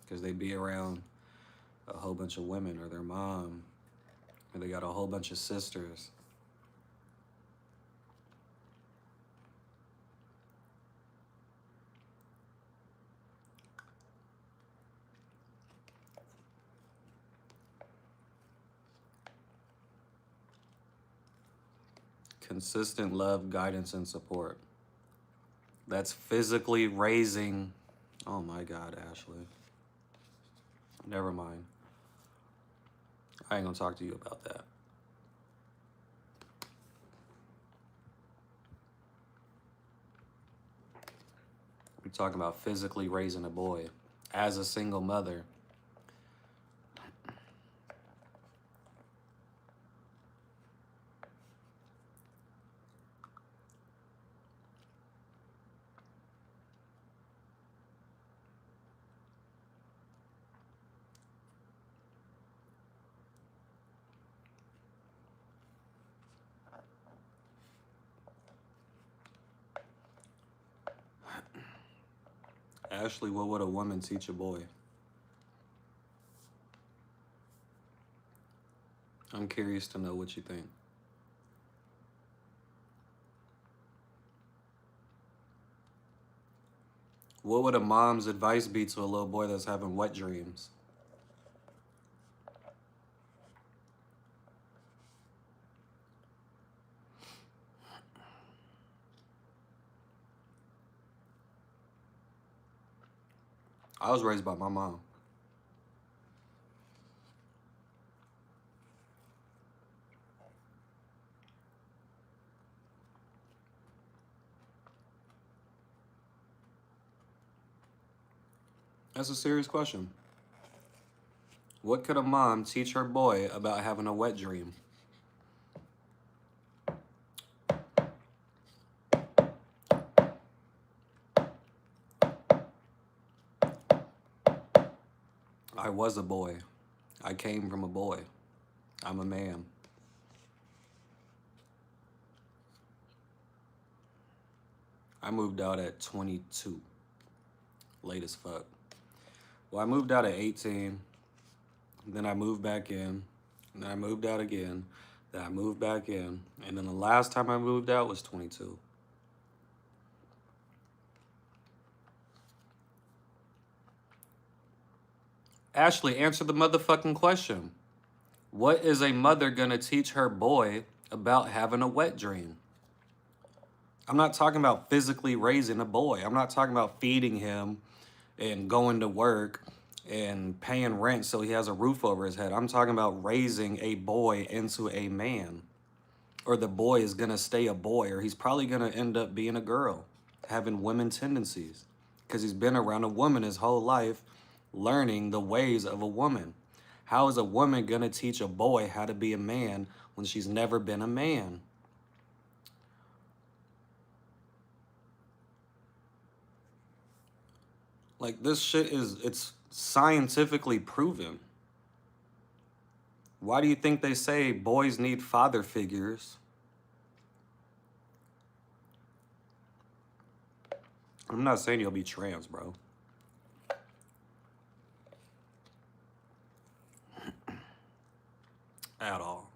Because they be around a whole bunch of women or their mom And they got a whole bunch of sisters. Consistent love, guidance, and support. That's physically raising. Oh my God, Ashley. Never mind. I ain't gonna talk to you about that. We're talking about physically raising a boy as a single mother. Ashley, what would a woman teach a boy? I'm curious to know what you think. What would a mom's advice be to a little boy that's having wet dreams? I was raised by my mom. That's a serious question. What could a mom teach her boy about having a wet dream? I was a boy. I came from a boy. I'm a man. I moved out at 22. Late as fuck. Well, I moved out at 18. Then I moved back in. And then I moved out again. Then I moved back in. And then the last time I moved out was 22. Ashley, answer the motherfucking question. What is a mother gonna teach her boy about having a wet dream? I'm not talking about physically raising a boy. I'm not talking about feeding him and going to work and paying rent so he has a roof over his head. I'm talking about raising a boy into a man. Or the boy is gonna stay a boy, or he's probably gonna end up being a girl, having women tendencies. Because he's been around a woman his whole life, learning the ways of a woman. How is a woman gonna teach a boy how to be a man when she's never been a man? Like, this shit it's scientifically proven. Why do you think they say boys need father figures? I'm not saying you'll be trans, bro. At all.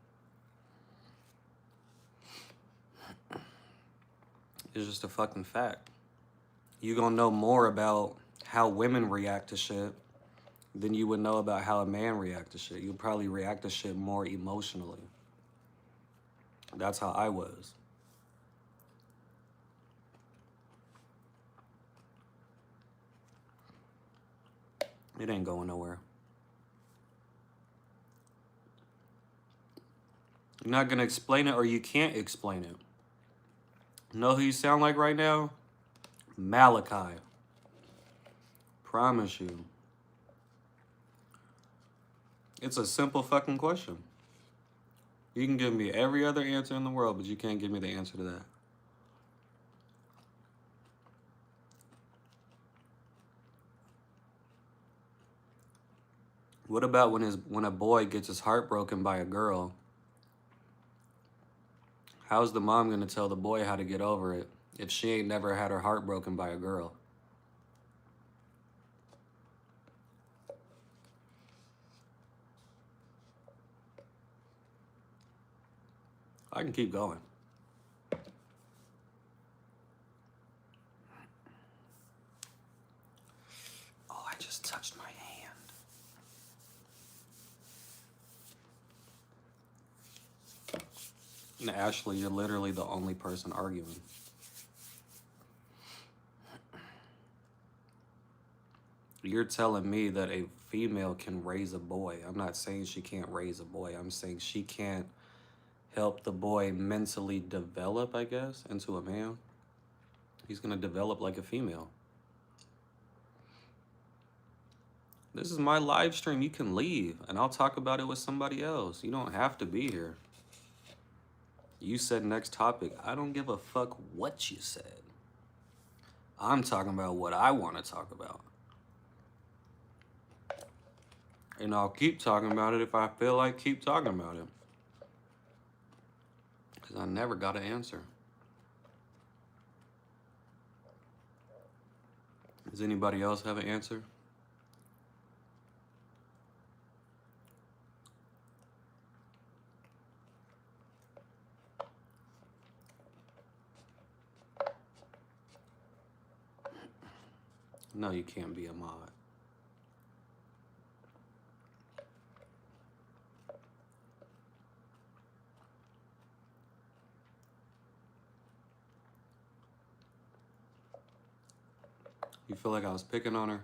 It's just a fucking fact. You're gonna know more about how women react to shit than you would know about how a man reacts to shit. You'll probably react to shit more emotionally. That's how I was. It ain't going nowhere. You're not gonna explain it, or you can't explain it. Know who you sound like right now? Malachi. Promise you. It's a simple fucking question. You can give me every other answer in the world, but you can't give me the answer to that. What about when a boy gets his heart broken by a girl? How's the mom gonna tell the boy how to get over it if she ain't never had her heart broken by a girl? I can keep going. Oh, I just touched my hand. And Ashley, you're literally the only person arguing. You're telling me that a female can raise a boy. I'm not saying she can't raise a boy. I'm saying she can't help the boy mentally develop, I guess, into a man. He's gonna develop like a female. This is my live stream. You can leave and I'll talk about it with somebody else. You don't have to be here. You said next topic. I don't give a fuck what you said. I'm talking about what I want to talk about. And I'll keep talking about it if I feel like keep talking about it. Because I never got an answer. Does anybody else have an answer? No, you can't be a mod. You feel like I was picking on her?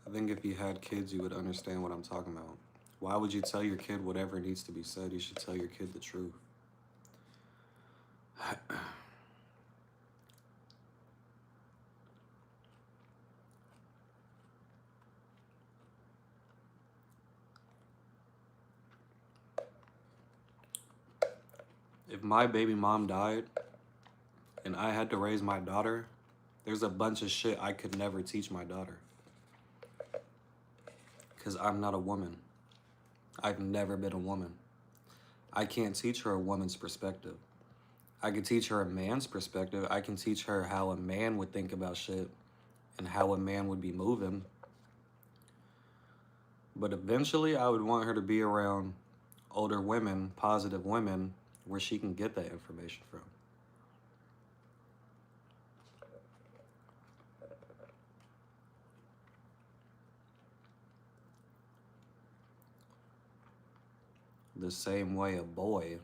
I think if you had kids, you would understand what I'm talking about. Why would you tell your kid whatever needs to be said? You should tell your kid the truth. If my baby mom died and I had to raise my daughter, there's a bunch of shit I could never teach my daughter. Because I'm not a woman. I've never been a woman. I can't teach her a woman's perspective. I can teach her a man's perspective. I can teach her how a man would think about shit and how a man would be moving. But eventually I would want her to be around older women, positive women, where she can get that information from. The same way a boy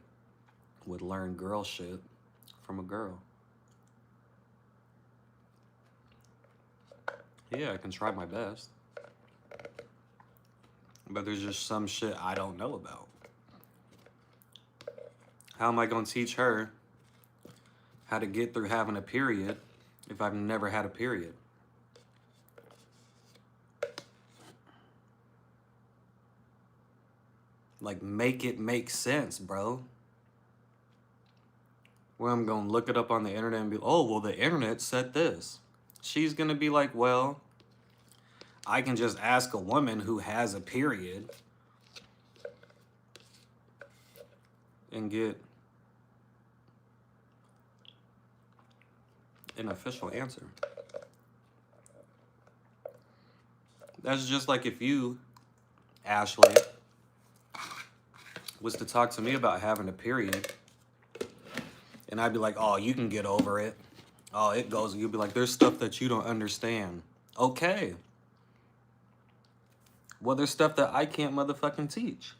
would learn girl shit from a girl. Yeah, I can try my best. But there's just some shit I don't know about. How am I gonna teach her how to get through having a period if I've never had a period? Like, make it make sense, bro. Well, I'm gonna look it up on the internet and be, oh, well, the internet said this. She's gonna be like, well, I can just ask a woman who has a period and get an official answer. That's just like if you, Ashley, was to talk to me about having a period, and I'd be like, oh, you can get over it. Oh, it goes, and you'd be like, there's stuff that you don't understand. Okay. Well, there's stuff that I can't motherfucking teach.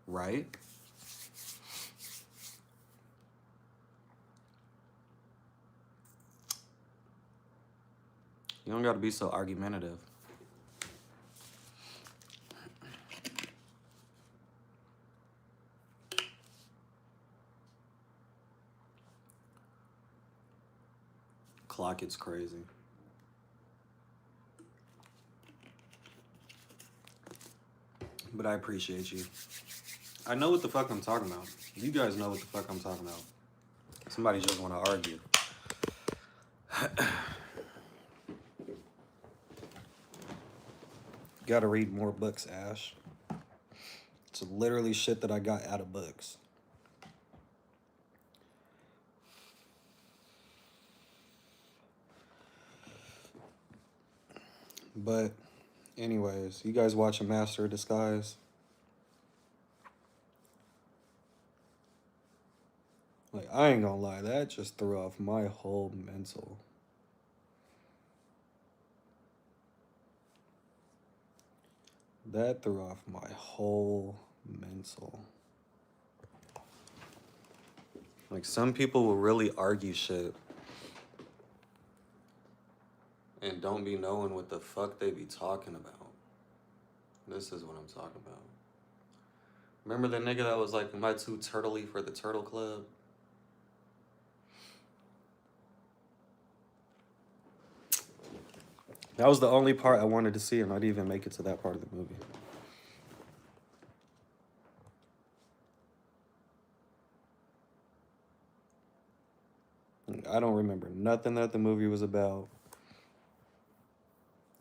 Right? You don't gotta be so argumentative. Clock, it's crazy. But I appreciate you. I know what the fuck I'm talking about. You guys know what the fuck I'm talking about. Somebody just want to argue. Gotta read more books, Ash. It's literally shit that I got out of books. But anyways, you guys watching Master of Disguise? Like, I ain't gonna lie, that just threw off my whole mental. That threw off my whole mental. Like, some people will really argue shit and don't be knowing what the fuck they be talking about. This is what I'm talking about. Remember the nigga that was like, am I too turtley for the Turtle Club? That was the only part I wanted to see, and I didn't even make it to that part of the movie. I don't remember nothing that the movie was about.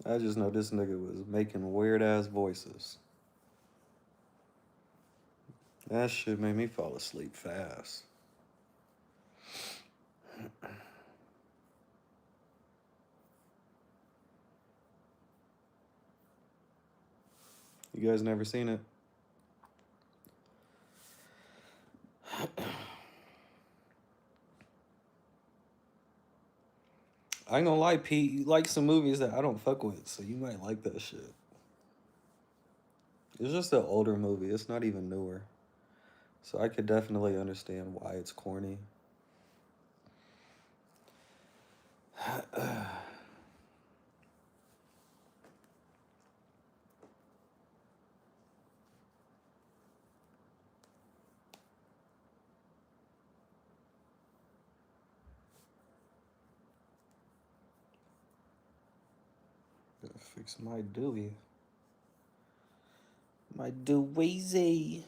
I just know this nigga was making weird ass voices. That shit made me fall asleep fast. You guys never seen it? I ain't gonna lie, Pete, you like some movies that I don't fuck with, so you might like that shit. It's just an older movie. It's not even newer. So I could definitely understand why it's corny. Gotta fix my Dewey. My Dewey.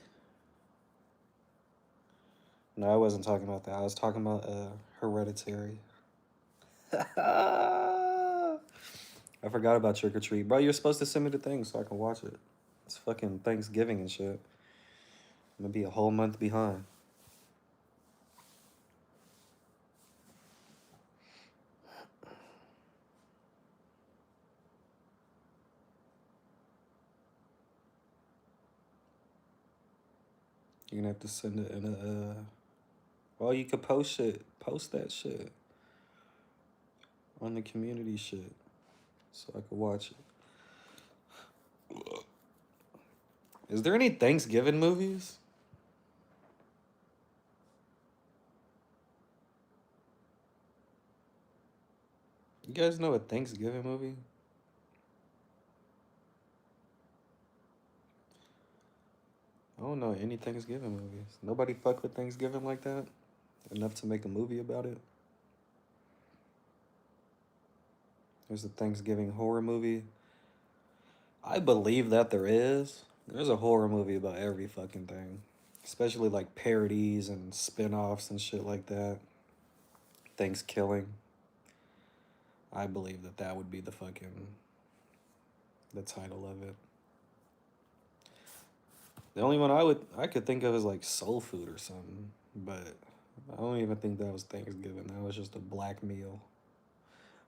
No, I wasn't talking about that. I was talking about Hereditary. I forgot about Trick or Treat. Bro, you're supposed to send me the thing so I can watch it. It's fucking Thanksgiving and shit. I'm gonna be a whole month behind. You're gonna have to send it in a well, you could post it. Post that shit on the community shit so I could watch it. Is there any Thanksgiving movies? You guys know a Thanksgiving movie? I don't know any Thanksgiving movies. Nobody fuck with Thanksgiving like that? Enough to make a movie about it? There's a Thanksgiving horror movie. I believe that there is. There's a horror movie about every fucking thing. Especially like parodies and spin-offs and shit like that. Thanksgiving. I believe that that would be the title of it. The only one I could think of is like soul food or something, but I don't even think that was Thanksgiving. That was just a black meal.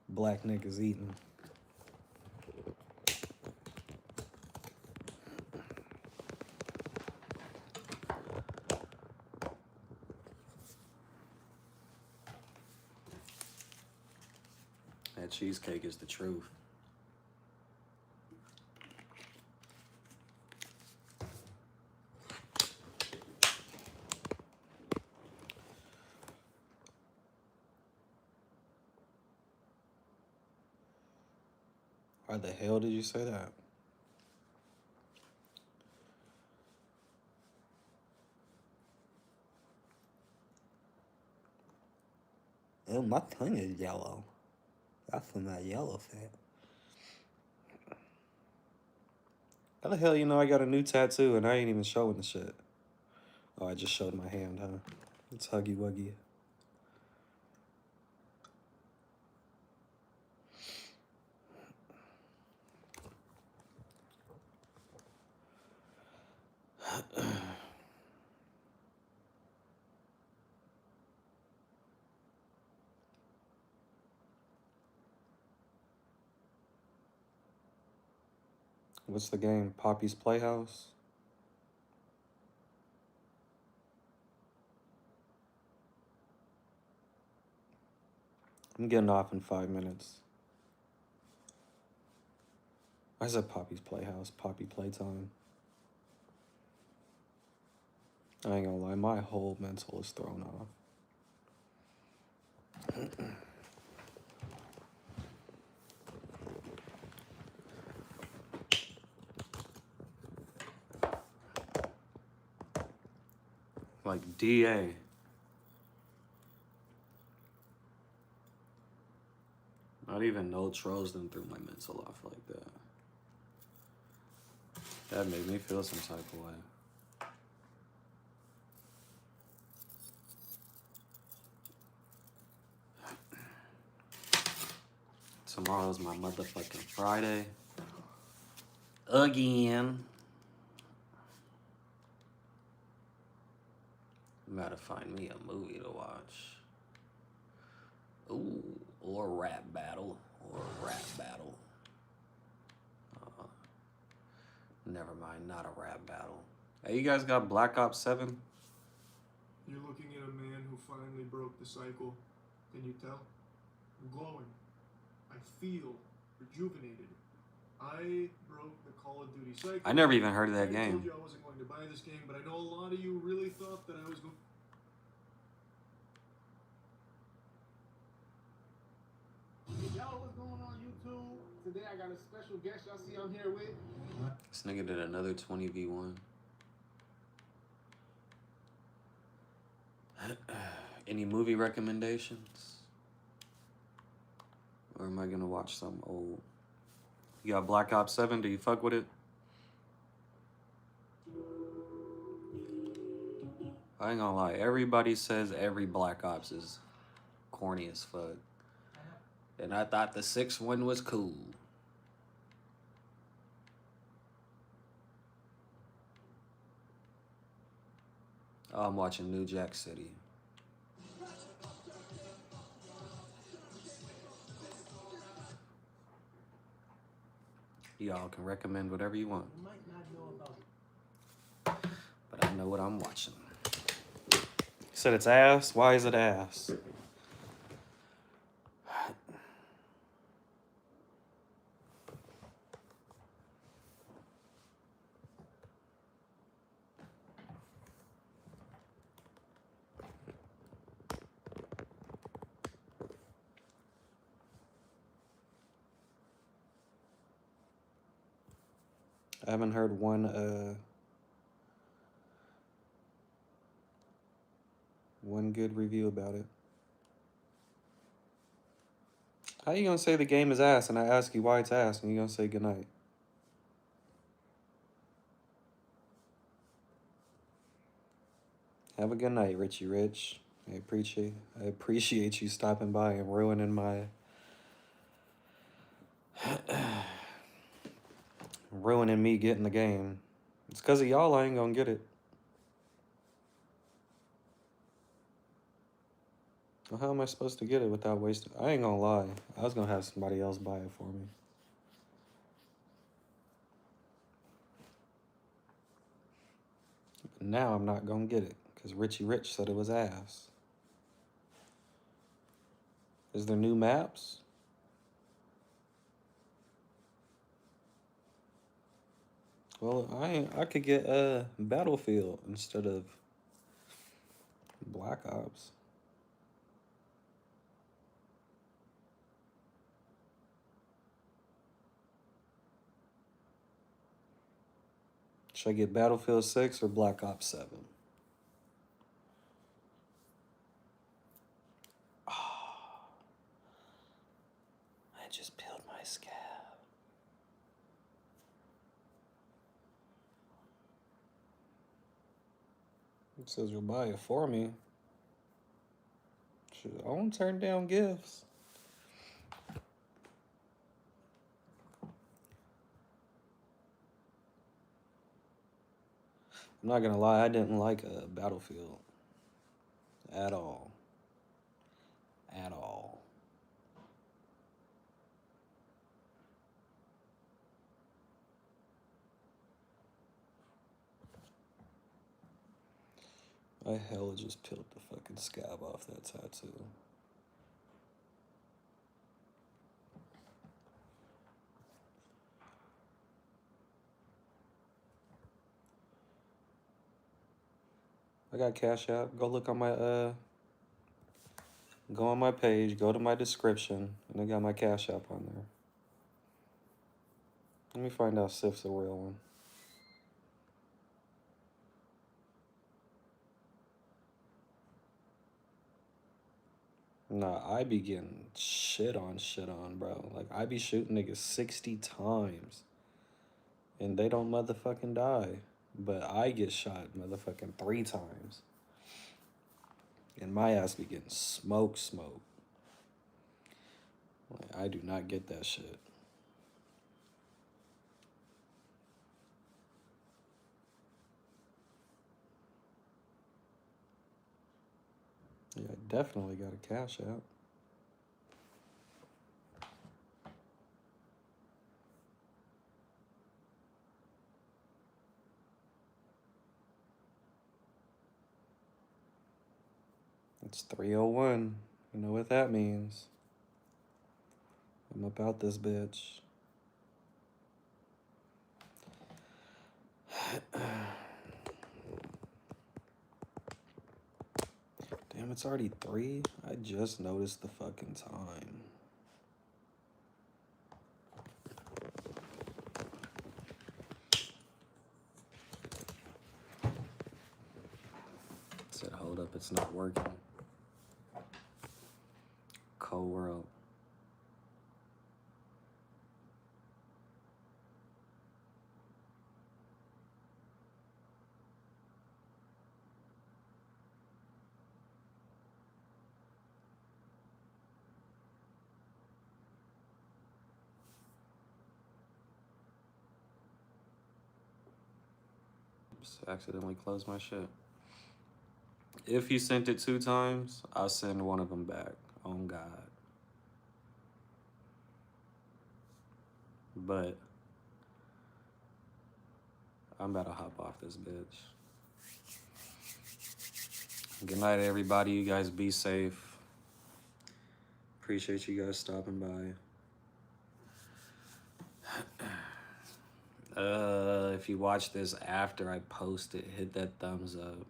Black niggas eating. That cheesecake is the truth. Why the hell did you say that? Oh, my tongue is yellow. That's from that yellow fat. How the hell you know I got a new tattoo and I ain't even showing the shit? Oh, I just showed my hand, huh? It's Huggy Wuggy. What's the game? Poppy's Playhouse? I'm getting off in 5 minutes. I said Poppy's Playhouse, Poppy Playtime. I ain't gonna lie, my whole mental is thrown off. Like DA. Not even no trolls done threw my mental off like that. That made me feel some type of way. Tomorrow's my motherfucking Friday. Again. I'm about to find me a movie to watch. Ooh, or a rap battle. Never mind, not a rap battle. Hey, you guys got Black Ops 7? You're looking at a man who finally broke the cycle. Can you tell? I'm glowing. I feel rejuvenated. I broke the Call of Duty cycle. I never even heard of that I game. told you I wasn't going to buy this game, but I know a lot of you really thought that I was going. Yo, what's going on YouTube? Today I got a special guest y'all see I'm here with. This nigga did another 20v1. Any movie recommendations? Or am I gonna watch some old? You got Black Ops 7, do you fuck with it? I ain't gonna lie, everybody says every Black Ops is corny as fuck. And I thought the 6th one was cool. Oh, I'm watching New Jack City. Y'all can recommend whatever you want. You might not know about it. But I know what I'm watching. You said it's ass? Why is it ass? I haven't heard one good review about it. How you gonna say the game is ass and I ask you why it's ass and you gonna say goodnight? Have a good night, Richie Rich. I appreciate you stopping by and ruining my ruining me getting the game. It's because of y'all I ain't gonna get it. Well, how am I supposed to get it without wasting? I ain't gonna lie. I was gonna have somebody else buy it for me. But now I'm not gonna get it because Richie Rich said it was ass. Is there new maps? Well, I could get Battlefield instead of Black Ops. Should I get Battlefield 6 or Black Ops 7? Oh, I just peeled my scab. It says you'll buy it for me. Shit, I won't turn down gifts. I'm not gonna lie, I didn't like Battlefield at all. At all. I hella just peeled the fucking scab off that tattoo. I got Cash App. Go look on my go on my page, go to my description, and I got my Cash App on there. Let me find out Sif's a real one. Nah, I be getting shit on, bro. Like, I be shooting niggas 60 times, and they don't motherfucking die. But I get shot motherfucking 3 times. And my ass be getting smoke. Like, I do not get that shit. Yeah, I definitely got a Cash App. It's 301. You know what that means. I'm about this bitch. Damn, it's already 3? I just noticed the fucking time. I said, hold up, it's not working. Co-world. Just accidentally closed my shit. If you sent it 2 times, I'll send one of them back. On God. But I'm about to hop off this bitch. Good night, everybody. You guys be safe. Appreciate you guys stopping by. If you watch this after I post it, hit that thumbs up.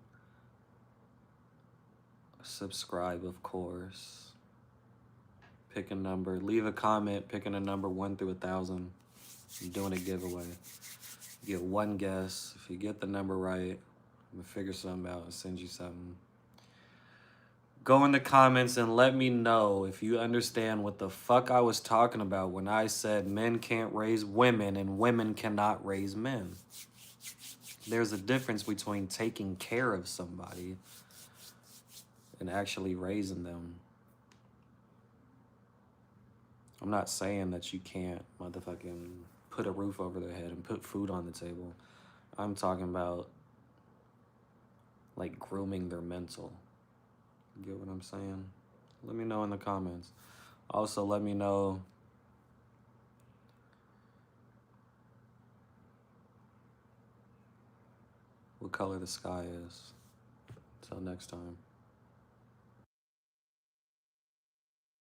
Subscribe, of course. Pick a number. Leave a comment picking a number 1 through 1,000. I'm doing a giveaway. You get 1 guess. If you get the number right, I'm gonna figure something out and send you something. Go in the comments and let me know if you understand what the fuck I was talking about when I said men can't raise women and women cannot raise men. There's a difference between taking care of somebody and actually raising them. I'm not saying that you can't motherfucking put a roof over their head and put food on the table. I'm talking about like grooming their mental. Get what I'm saying? Let me know in the comments. Also, let me know what color the sky is. Until next time.